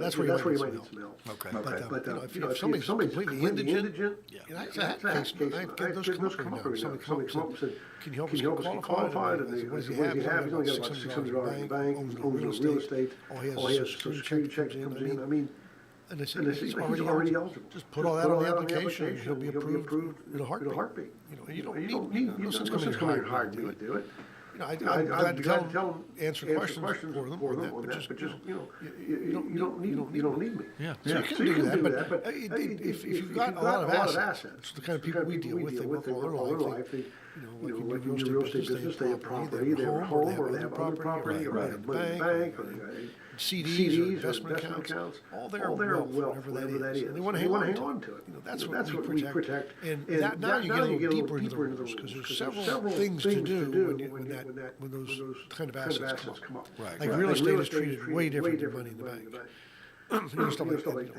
[SPEAKER 7] that's where you might need some help.
[SPEAKER 6] Okay.
[SPEAKER 7] But if somebody's completely indigent, I've had those come up every now. Somebody come up and said, can you help us get qualified? And what does he have? He's got like $600 in the bank, owns real estate. All he has is a security check that comes in. I mean, and they say he's already eligible. Just put all that on the application, and he'll be approved in a heartbeat. You don't need no sense coming in hard to do it. I'm glad to tell them, answer questions for them on that, but just you don't need me.
[SPEAKER 6] Yeah.
[SPEAKER 7] So you can do that, but if you've got a lot of assets, the kind of people we deal with, they work all their life. Like in the real estate business, they have property, they have a home, or they have other property, or they have money in the bank, or CDs or investment accounts, all their wealth, whatever that is. And they want to hang on to it. That's what we protect. And now you get a little deeper into the rules, because there's several things to do when those kind of assets come up.
[SPEAKER 6] Right.
[SPEAKER 7] Like real estate is treated way different than money in the bank. Stuff like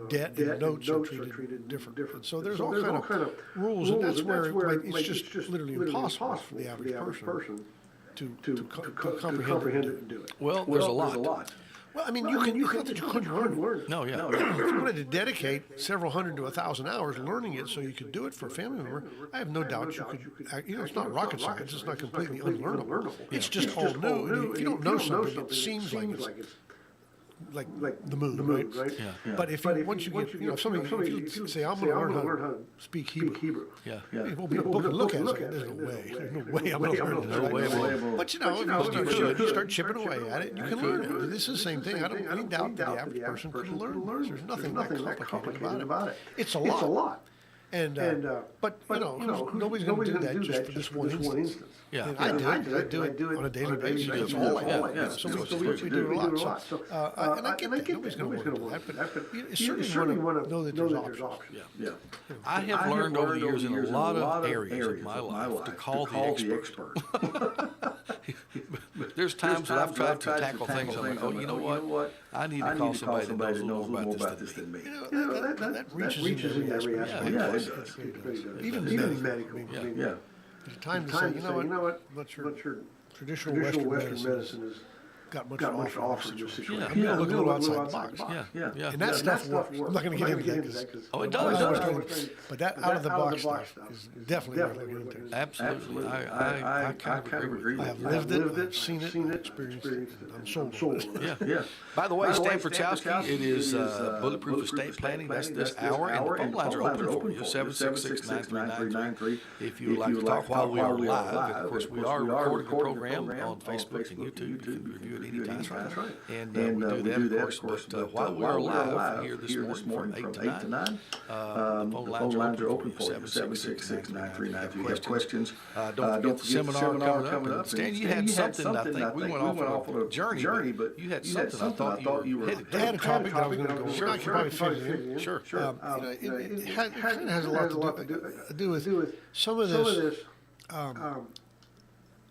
[SPEAKER 7] debt and notes are treated different. So there's all kind of rules, and that's where it's just literally impossible for the average person to comprehend it and do it.
[SPEAKER 6] Well, there's a lot.
[SPEAKER 7] Well, I mean, you couldn't learn it.
[SPEAKER 6] No, yeah.
[SPEAKER 7] If you wanted to dedicate several hundred to 1,000 hours learning it so you could do it for a family member, I have no doubt you could. It's not rocket science. It's not completely unlearnable. It's just all new. And if you don't know something, it seems like it's like the moon, right?
[SPEAKER 6] Yeah.
[SPEAKER 7] But if you say, I'm going to learn how to speak Hebrew.
[SPEAKER 6] Yeah.
[SPEAKER 7] Well, people can look at it and say, there's no way I'm going to learn this. But if you start chipping away at it, you can learn it. This is the same thing. I don't any doubt that the average person can learn this. There's nothing that complicated about it. It's a lot. But nobody's going to do that just for this one instance.
[SPEAKER 6] Yeah.
[SPEAKER 7] And I do it on a daily basis. That's all I do. So we do it a lot. And I get that. Nobody's going to want to do that. But you certainly want to know that there's options.
[SPEAKER 6] Yeah. I have learned over the years in a lot of areas of my life to call the expert. There's times that I've tried to tackle things. I'm like, you know what? I need to call somebody that knows a little more about this than me.
[SPEAKER 7] That reaches in every aspect.
[SPEAKER 6] Yeah, it does.
[SPEAKER 7] Even medical.
[SPEAKER 6] Yeah.
[SPEAKER 7] There's a time to say, you know what? Not your traditional Western medicine has got much to offer in this situation. I'm going to look a little outside the box.
[SPEAKER 6] Yeah.
[SPEAKER 7] And that stuff works. I'm not going to get into that because
[SPEAKER 6] it does.
[SPEAKER 7] But that out of the box stuff is definitely worth looking into.
[SPEAKER 6] Absolutely. I kind of agree with
[SPEAKER 7] I have lived it, I've seen it, experienced it, and I'm sold on it.
[SPEAKER 6] Yeah. By the way, Stan Pierchoski, it is Bulletproof Estate Planning. That's this hour, and the phone lines are open for you, 766-9393. If you would like to talk while we are live, and of course we are recording the program on Facebook and YouTube. You can review it anytime. That's right. And we do that, of course. But while we are live here this morning from 8 to 9, the phone lines are open for you, 766-9393. If you have questions, don't forget the seminar coming up. Stan, you had something, I think, we went off on a journey, but you had something I thought you were headed to.
[SPEAKER 7] I had a topic that I was going to go. Sure, I can probably fit it in.
[SPEAKER 6] Sure.
[SPEAKER 7] It kind of has a lot to do with some of this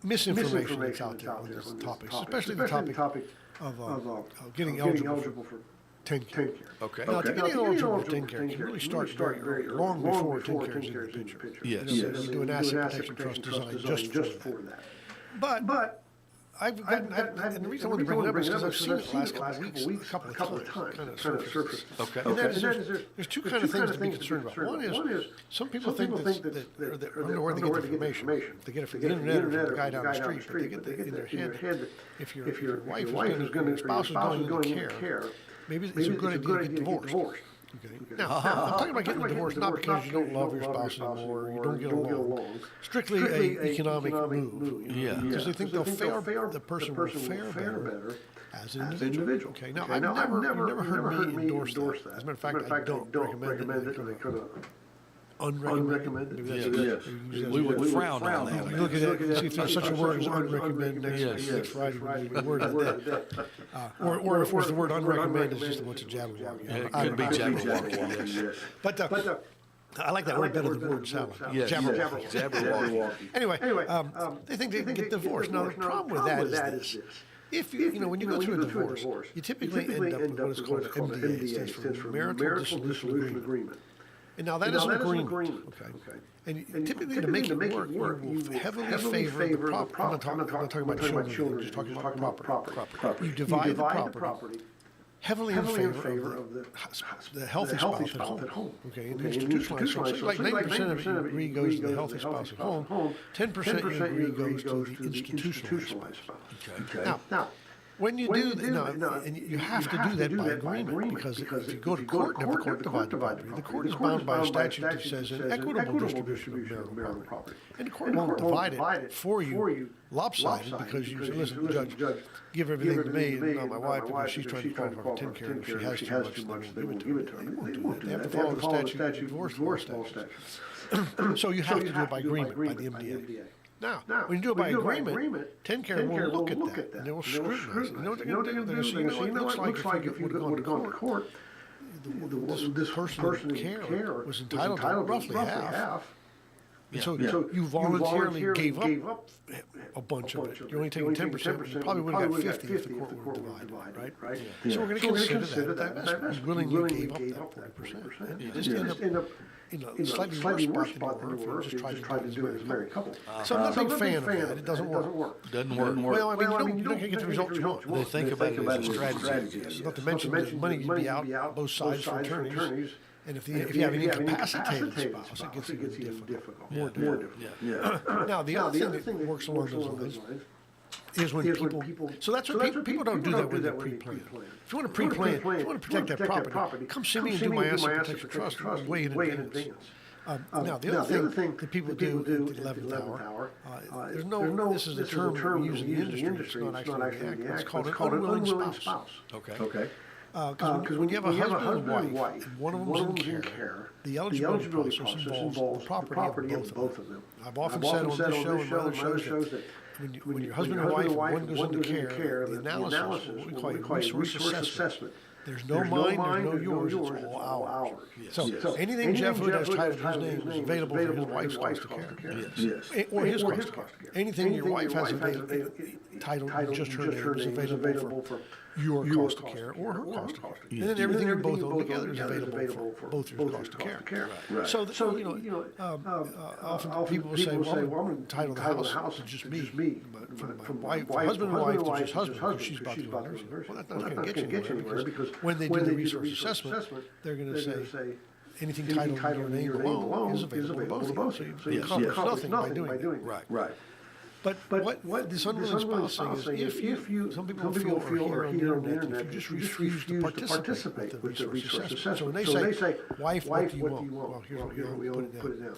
[SPEAKER 7] misinformation that's out there on this topic, especially the topic of getting eligible for 10 care.
[SPEAKER 6] Okay.
[SPEAKER 7] Now, to get eligible for 10 care, you really start very early, long before 10 care is in the picture.
[SPEAKER 6] Yes.
[SPEAKER 7] You do an asset protection trust designed just for that. But and the reason I want to bring it up is because I've seen it the last couple of times, kind of surface.
[SPEAKER 6] Okay.
[SPEAKER 7] And there's two kind of things to be concerned about. One is some people think that they're unaware they get the information. They get it from the internet or from the guy down the street, but they get in their head that if your wife is going to, spouse is going into care, maybe it's a good idea to get divorced. Okay. Now, I'm talking about getting divorced not because you don't love your spouse anymore or you don't get along. Strictly an economic move.
[SPEAKER 6] Yeah.
[SPEAKER 7] Because they think the person will fare better as an individual. Okay. Now, I've never heard me endorse that. As a matter of fact, I don't recommend it. They kind of unrecommended.
[SPEAKER 6] Yes. We would frown on that.
[SPEAKER 7] You look at it, see if there's such a word as unrecommended next Friday, we word that. Or if the word unrecommended is just a bunch of jabberwocky.
[SPEAKER 6] It could be jabberwocky, yes.
[SPEAKER 7] But I like that word better than word salad.
[SPEAKER 6] Yes.
[SPEAKER 7] Jabberwocky. Anyway, they think they can get divorced. Now, the problem with that is this. If when you go through a divorce, you typically end up with what is called an MDA. It stands for Marital Dissolution Agreement. And now that is an agreement. Okay. And typically to make it work, you will heavily favor the property. I'm not talking about children. I'm just talking about property. You divide the property heavily in favor of the healthy spouse at home. Okay, and institutionalized. So like 90% of it you agree goes to the healthy spouse at home. 10% you agree goes to the institutionalized spouse. Okay. Now, when you do that, and you have to do that by agreement, because if you go to court and have the court divide the property, the court is bound by a statute that says an equitable distribution of marital property. And the court won't divide it for you lopsided because you say, listen, judge, give everything to me and not my wife because she's trying to qualify for 10 care, and if she has too much, they won't give it to her. They won't do that. They have to follow the statute, divorce law statute. So you have to do it by agreement, by the MDA. Now, when you do it by agreement, 10 care will look at that, and they will scrutinize it. You know what they're going to do? They're going to say, it looks like if you would have gone to court, this person in care was entitled to roughly half. So you voluntarily gave up a bunch of it. You're only taking 10%. You probably would have got 50 if the court would have divided, right? So we're going to consider that divestment. You willingly gave up that 40%. And you just end up in a slightly worse spot than you were if you just tried to do it as a married couple. So I'm not a big fan of that. It doesn't work.
[SPEAKER 6] Doesn't work.
[SPEAKER 7] Well, I mean, you don't get the results you want.
[SPEAKER 6] They think about it as a strategy.
[SPEAKER 7] Not to mention the money you'd be out both sides for attorneys. And if you have an incapacitated spouse, it gets even difficult. More difficult. Now, the other thing that works along those lines is when people. So that's what people don't do that when they pre-plan. If you want to pre-plan, if you want to protect that property, come see me and do my asset protection trust way in advance. Now, the other thing that people do at the 11th hour, there's no, this is a term we use in the industry, it's not actually in the act, it's called an unwilling spouse.
[SPEAKER 6] Okay.
[SPEAKER 7] Because when you have a husband and wife, and one of them's in care, the eligibility process involves the property of both of them. I've often said on this show and other shows that when your husband and wife, one goes into care, the analysis, what we call resource assessment, there's no mine, there's no yours, it's all ours. So anything Jeff Hood has titled his name is available for his wife's cost of care. Or his cost of care. Anything your wife has titled just her name is available for your cost of care or her cost of care. And then everything you both own together is available for both your cost of care. So often people will say, well, I'm going to title the house to just me. But from husband and wife to just husband because she's about to go to nursing. Well, that's not going to get you anywhere because when they do the resource assessment, they're going to say, anything titled in your name alone is available to both of you. So you accomplish nothing by doing that. Right. But what this unwilling spouse thing is, if you, some people feel on the internet, if you just refuse to participate with the resource assessment. So when they say, wife, what do you want? Well, here's what we own, put it down.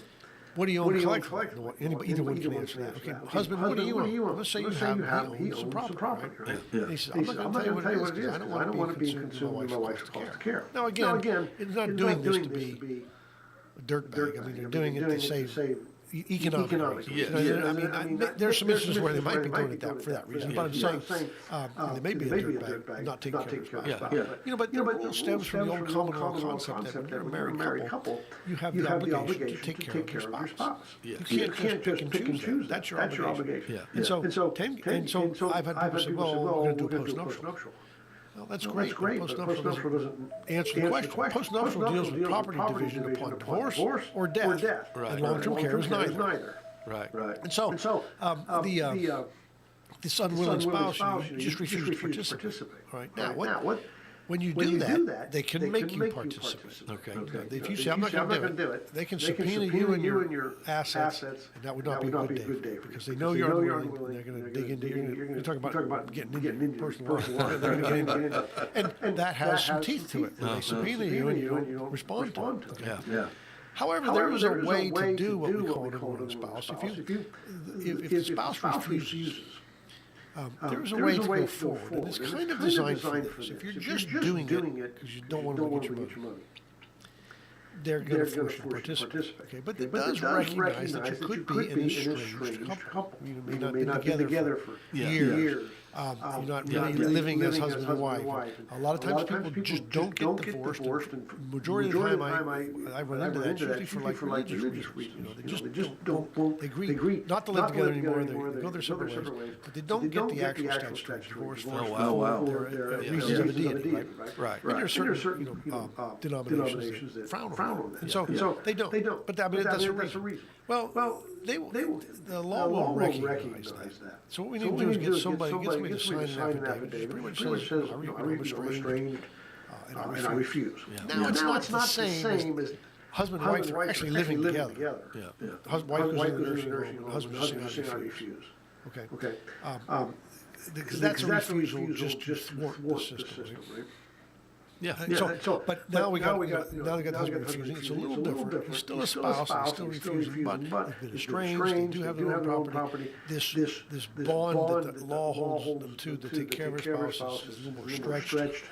[SPEAKER 7] What do you own collectively? Either one can answer that. Okay, husband, what do you own? Let's say you have, he owns some property, right? He says, I'm not going to tell you what it is, because I don't want to be consumed with my wife's cost of care. Now again, it's not doing this to be a dirtbag. I mean, they're doing it to save economics.
[SPEAKER 6] Yes.
[SPEAKER 7] I mean, there's some instances where they might be doing it for that reason. But I'm saying they may be a dirtbag, not taking care of their spouse. But it all stems from the old common law concept that when you're a married couple, you have the obligation to take care of your spouse. You can't just pick and choose. That's your obligation. And so I've had people say, well, we're going to do a postnuptial. Well, that's great. Postnuptial doesn't answer the question. Postnuptial deals with property division upon divorce or death. And long-term care is neither.
[SPEAKER 6] Right.
[SPEAKER 7] And so this unwilling spouse, you just refuse to participate. Right. Now, when you do that, they can make you participate.
[SPEAKER 6] Okay.
[SPEAKER 7] If you say, I'm not going to do it, they can subpoena you and your assets, and that would not be a good day because they know you're unwilling, and they're going to dig into you're talking about getting into personal life. They're going to get into it. And that has some teeth to it. They subpoena you and you don't respond to it.
[SPEAKER 6] Yeah.
[SPEAKER 7] However, there is a way to do what we call an unwilling spouse. If the spouse refuses, there is a way to go forward, and it's kind of designed for this. If you're just doing it because you don't want to get your money, they're going to force you to participate. Okay, but it does recognize that you could be an estranged couple. You may not be together for years. You're not really living as husband and wife. A lot of times people just don't get divorced. And majority of the time I run into that usually for like religious reasons. They just don't they agree not to live together anymore. They go their separate ways, but they don't get the actual statutory divorce for their reasons of the deity, right? And there are certain denominations that frown on that, and so they don't. But I mean that's a reason. Well, the law will recognize that. So what we need to do is get somebody to sign an affidavit that pretty much says, I'm restrained and I refuse. Now, it's not the same as husband and wife are actually living together. Wife goes in the nursing home, husband just saying, I refuse. Okay. Because that's a refusal just to thwart the system, right? Yeah. But now we got the husband refusing. It's a little different. He's still a spouse and still refusing, but they've been estranged. They do have their own property. This bond that the law holds them to take care of their spouses is a little more stretched.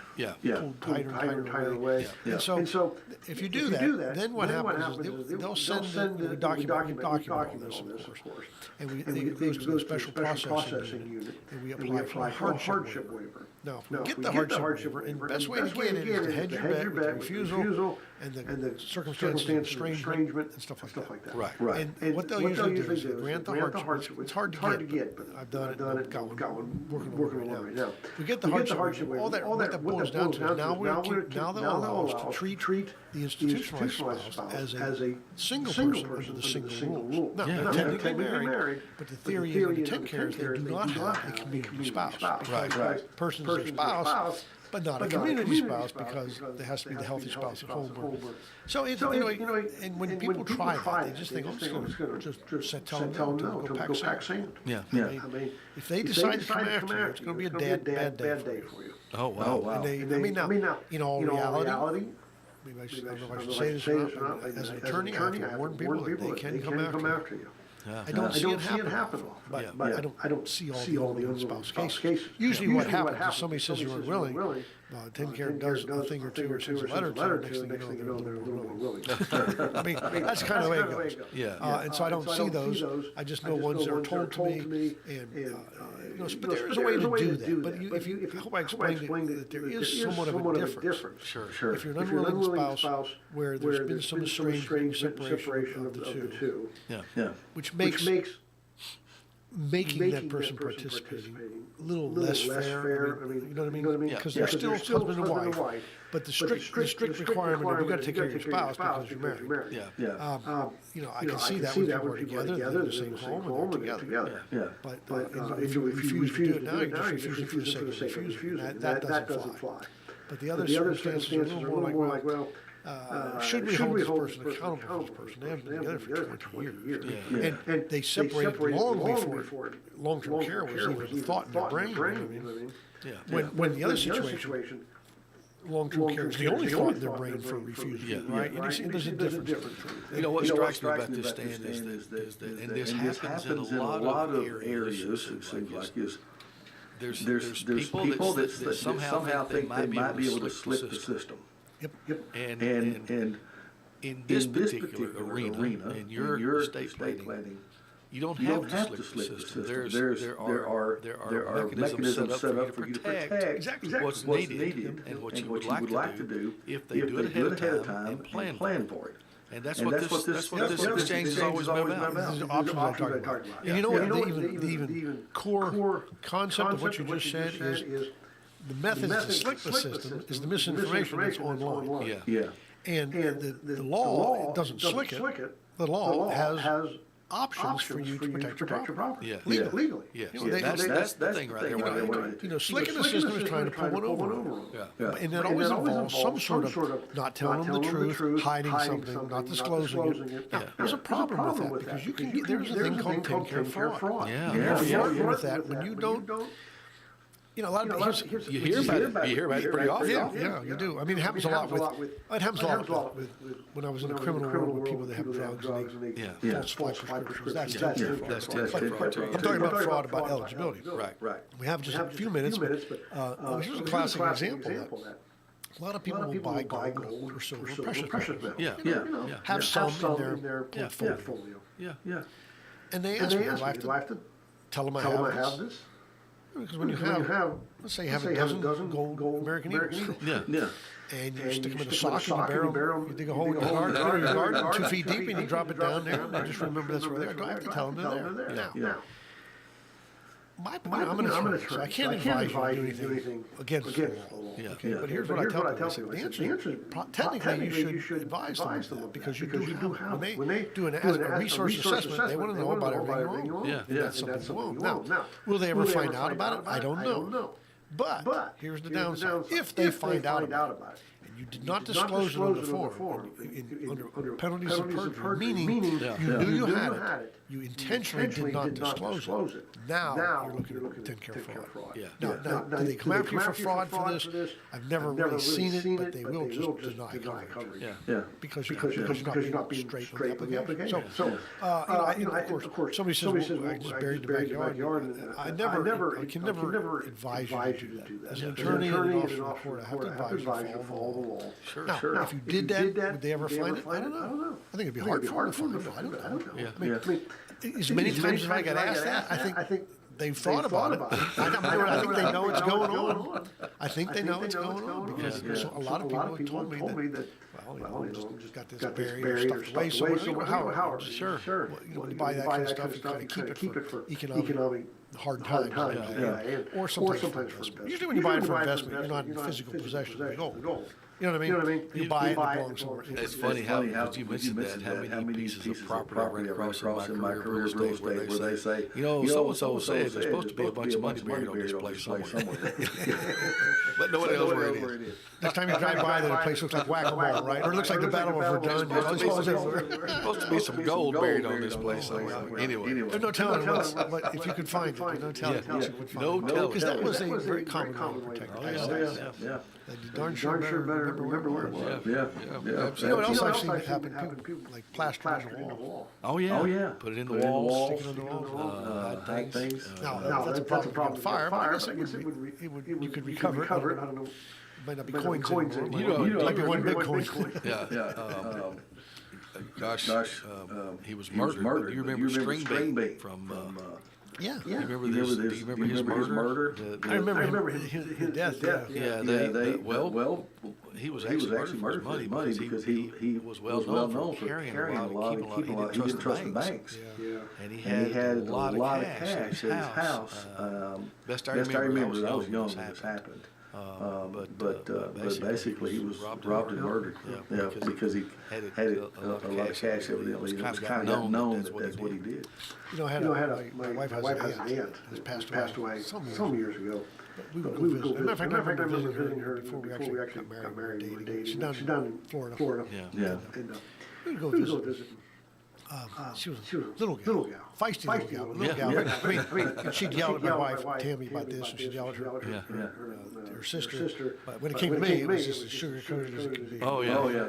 [SPEAKER 7] Pulled tighter and tighter away. And so if you do that, then what happens is they'll send the document all this, of course. And it goes to a special processing unit, and we apply for a hardship waiver. Now, if we get the hardship waiver, and the best way to get it is to hedge your bet with the refusal and the circumstances of estrangement and stuff like that. Right. And what they'll usually do is they grant the hardship. It's hard to get, but I've done it. Got one working right now. We get the hardship waiver. All that boils down to is now they'll allow us to treat the institutionalized spouse as a single person under the single rules. Now, they're technically married, but the theory of the intent care is they do not have a community spouse. Right. Person is their spouse, but not a community spouse because there has to be the healthy spouse at home. So and when people try that, they just think, I'm just going to tell them no, to go pack sand. I mean, if they decide to come after you, it's going to be a bad day for you. Oh, wow. And I mean, now, in all reality, I don't know if I should say this or not, but as an attorney, I have to warn people that they can come after you. I don't see it happen, but I don't see all the unwilling spouse cases. Usually what happens is somebody says you're unwilling, TennCare does a thing or two or sends a letter to you, next thing you know, they're unwilling. I mean, that's kind of the way it goes. And so I don't see those. I just know ones that are told to me, and but there is a way to do that. But I hope I explained that there is somewhat of a difference. Sure. If you're an unwilling spouse where there's been some estrangement, separation of the two, which makes making that person participating a little less fair. I mean, you know what I mean? Because they're still husband and wife, but the strict requirement of you got to take care of your spouse because you're married. I can see that when people are together, they're in the same home and they're together. But if you refuse to do it now, you're just refusing for the sake of refusing. That doesn't fly. But the other circumstances are a little more like, well, should we hold this person accountable for this person? They haven't been together for 20 years. And they separated long before long-term care was even a thought in their brain. When the other situation, long-term care is the only thought in their brain for refusal, right? And there's a difference.
[SPEAKER 6] You know, what strikes me about this stand is that, and this happens in a lot of areas, it seems like, is there's people that somehow think they might be able to slip the system. Yep. And in this particular arena, in your estate planning, you don't have to slip the system. There are mechanisms set up for you to protect exactly what's needed and what you would like to do if they do it ahead of time and plan for it. And that's what this exchange has always been about.
[SPEAKER 7] This is the options I talk about. And you know what? The even core concept of what you just said is the methods to slick the system is the misinformation that's online. And the law doesn't slick it. The law has options for you to protect your property. Legally.
[SPEAKER 6] That's the thing right there.
[SPEAKER 7] Slicking the system is trying to pull one over. And it always involves some sort of not telling them the truth, hiding something, not disclosing it. Now, there's a problem with that because there's a thing called TennCare fraud. You're flirting with that when you don't. A lot of people,
[SPEAKER 6] you hear about it pretty often.
[SPEAKER 7] Yeah, you do. I mean, it happens a lot with when I was in the criminal world with people that have drugs and they falsify prescriptions. That's I'm talking about fraud about eligibility.
[SPEAKER 6] Right.
[SPEAKER 7] We have just a few minutes, but here's a classic example of that. A lot of people will buy gold or silver, precious metal. Have some in their portfolio. And they ask me, do I have to tell them I have this? Because when you have, let's say you have a dozen gold American Eagles.
[SPEAKER 6] Yeah.
[SPEAKER 7] And you stick them in a sock in the barrel, you dig a hole in your garden, 2 feet deep, and you drop it down there, and I just remember that's where they are. Do I have to tell them they're there? Now, I'm an attorney, so I can't advise you to do anything against the law. Okay, but here's what I tell people. The answer is, technically, you should advise them because you do have, when they do a resource assessment, they want to know about everything wrong.
[SPEAKER 6] Yeah.
[SPEAKER 7] That's something you won't. Now, will they ever find out about it? I don't know. But here's the downside. If they find out about it, and you did not disclose it on the form, under penalties of perjury, meaning you knew you had it, you intentionally did not disclose it. Now you're looking at 10-count fraud. Now, do they come after you for fraud for this? I've never really seen it, but they will just deny coverage. Because you're not being straight on the application. So, of course, somebody says, well, I just buried the backyard. I can never advise you to do that. As an attorney and an officer of the court, I have to advise you to follow the law. Now, if you did that, would they ever find it? I don't know. I think it'd be hard for them to find it. I don't know. I mean, as many times as I got asked that, I think they've thought about it. I think they know what's going on. I think they know what's going on because a lot of people have told me that, well, just got this buried or stuffed away somewhere. Howard, sure. When you buy that kind of stuff, you kind of keep it for economic hard times. Or sometimes for investment. Usually when you buy it for investment, you're not in physical possession of the gold. You know what I mean? You buy it, it belongs somewhere.
[SPEAKER 6] It's funny how you mentioned that, how many pieces of property I ran across in my career real estate where they say, so-and-so said there's supposed to be a bunch of money buried on this place somewhere. But nobody knows where it is.
[SPEAKER 7] Next time you drive by, the place looks like whack-a-mole, right? Or it looks like the Battle of Virginia.
[SPEAKER 6] There's supposed to be some gold buried on this place somewhere. Anyway.
[SPEAKER 7] There's no telling what, if you could find it. There's no telling what you could find. Because that was a very common way to protect assets. You darn sure better remember where it was.
[SPEAKER 6] Yeah.
[SPEAKER 7] You know what else I've seen happen? People like plastering the wall.
[SPEAKER 6] Oh yeah. Put it in the walls.
[SPEAKER 7] Stick it on the wall. Bad things. Now that's a problem with fire. I guess you could recover it. I don't know. It might not be coins anymore. It might be one big coin.
[SPEAKER 6] Yeah. He was murdered. Do you remember Stringbait from?
[SPEAKER 7] Yeah.
[SPEAKER 6] Do you remember his murder?
[SPEAKER 7] I remember his death.
[SPEAKER 6] Well, he was actually murdered for his money because he was well known for carrying a lot and keeping a lot. He didn't trust the banks. And he had a lot of cash at his house. Best I remember, I was young when this happened. But basically he was robbed and murdered. Because he had a lot of cash evidently. It was kind of known that that's what he did.
[SPEAKER 7] My wife has an aunt who's passed away some years ago. We would go visit. As a matter of fact, I remember visiting her before we actually got married. We were dating. She's down in Florida. And we would go visit. She was a little gal, feisty little gal. I mean, she'd yell at my wife, Tammy, about this, and she'd yell at her sister. But when it came to me, it was just as sugar-coated as it could be.
[SPEAKER 6] Oh, yeah.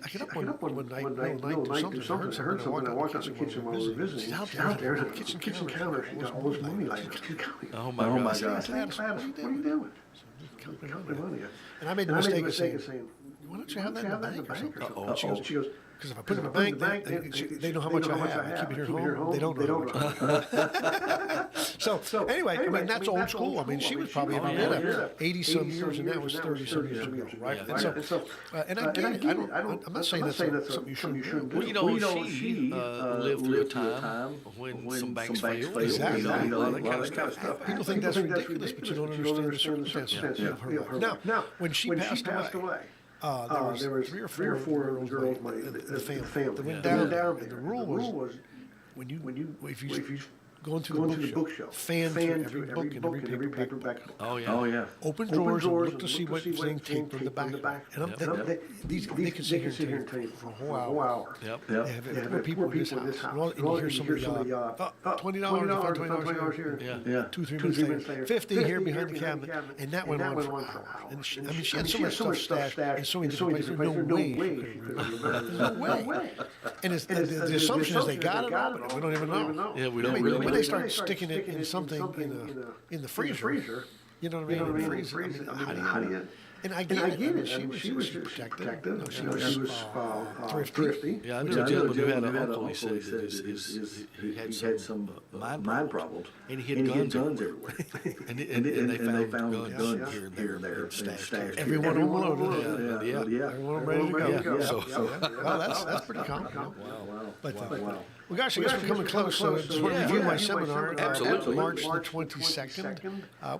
[SPEAKER 7] I get up one night, do something. I heard something. I walked out in the kitchen while we were visiting. She's out there at the kitchen counter. She's got all this money items.
[SPEAKER 6] Oh my God!
[SPEAKER 7] Gladys, what are you doing? Counting money. And I made the mistake of saying, why don't you have that in the bank or something? She goes, because if I put it in the bank, they know how much I have. I keep it here at home. They don't know how much I have. So anyway, I mean, that's old school. I mean, she was probably in there 80-some years, and that was 30-some years ago, right? And I get it. I'm not saying that's something you shouldn't do.
[SPEAKER 6] Well, you know, she lived through a time when some banks failed.
[SPEAKER 7] Exactly.
[SPEAKER 6] A lot of kind of stuff.
[SPEAKER 7] People think that's ridiculous, but you don't understand the circumstances of her life. Now, when she passed away, there was three or four girls in the family that went down, and the rule was if you going through the bookshelf, fan through every book and every paperback.
[SPEAKER 6] Oh yeah.
[SPEAKER 7] Open drawers and look to see what's being taped on the back. And they can sit here and tell you for a whole hour.
[SPEAKER 6] Yep.
[SPEAKER 7] They have people in this house. And you hear somebody $20, $20 here.
[SPEAKER 6] Yeah.
[SPEAKER 7] 2-3 minutes later, 50 here behind the cabinet, and that went on for hours. And she had so much stuff stashed in so many different places. There's no way she could remember. No way. And the assumption is they got it all, but we don't even know.
[SPEAKER 6] Yeah, we don't really.
[SPEAKER 7] When they start sticking it in something in the freezer, you know what I mean? In the freezer. And I get it. She was protected. You know, she was thrifty.
[SPEAKER 6] Yeah, I knew a gentleman who had an uncle. He said that he had some mind problems, and he had guns everywhere. and they found guns here and there stashed.
[SPEAKER 7] Everyone on loaded.
[SPEAKER 6] Yeah.
[SPEAKER 7] Everyone ready to go.
[SPEAKER 6] So,
[SPEAKER 7] well, that's pretty common. Wow. But well, gosh, I guess we're coming close. So I just want to review my seminar.
[SPEAKER 6] Absolutely.
[SPEAKER 7] March the 22nd. We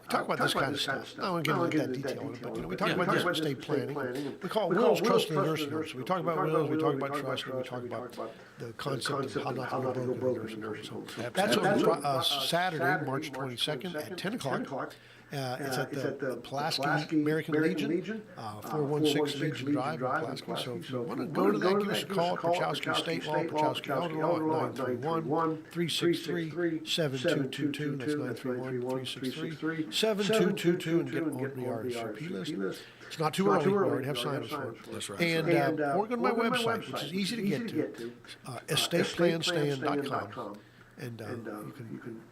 [SPEAKER 7] talk about this kind of stuff. I don't want to get into that detail, but we talk about this with state planning. We call wills, trust, and nursing homes. So we talk about wills, we talk about trust, and we talk about the concept of how not to broker nursing homes. So that's on Saturday, March 22nd at 10 o'clock. It's at the Pulaski American Legion, 416 Legion Drive in Pulaski. So if you want to go to that, give us a call at Pierchoski State Law, Pierchoski Elder Law at 931-363-7222. That's 931-363-7222 and get on the RSVP list. It's not too early. We already have sign-ups for it.
[SPEAKER 6] That's right.
[SPEAKER 7] And or go to my website, which is easy to get to, estateplanstand.com. And you can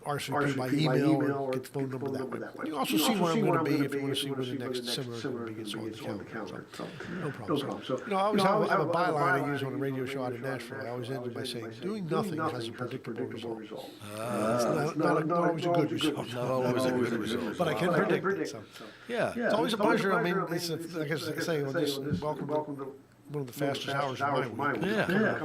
[SPEAKER 7] RSVP by email or get the phone number that way. You can also see where I'm going to be if you want to see where the next seminar is going to be. It's on the calendar. So, no problem. So, I always have a byline I use on a radio show out in Nashville. I always end it by saying, doing nothing has a predictable result. It's not always a good result.
[SPEAKER 6] Not always a good result.
[SPEAKER 7] But I can predict it. So.
[SPEAKER 6] Yeah.
[SPEAKER 7] It's always a pleasure. I mean, it's like I say, welcome to one of the fastest hours of my week.
[SPEAKER 6] Yeah.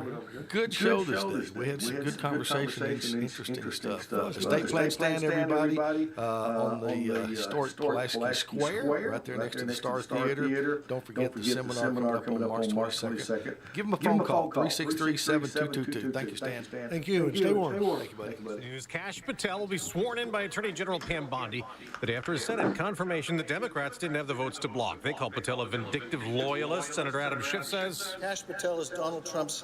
[SPEAKER 6] Good show this day. We had some good conversation, interesting stuff. Estate Plan Stand, everybody, on the historic Pulaski Square, right there next to the Star Theater. Don't forget the seminar coming up on March 22nd. Give them a phone call, 363-7222. Thank you, Stan.
[SPEAKER 7] Thank you, and stay warm.
[SPEAKER 6] Thank you, buddy.
[SPEAKER 2] News: Kash Patel will be sworn in by Attorney General Pam Bondi the day after a Senate confirmation the Democrats didn't have the votes to block. They call Patel a vindictive loyalist. Senator Adam Schiff says
[SPEAKER 14] Kash Patel is Donald Trump's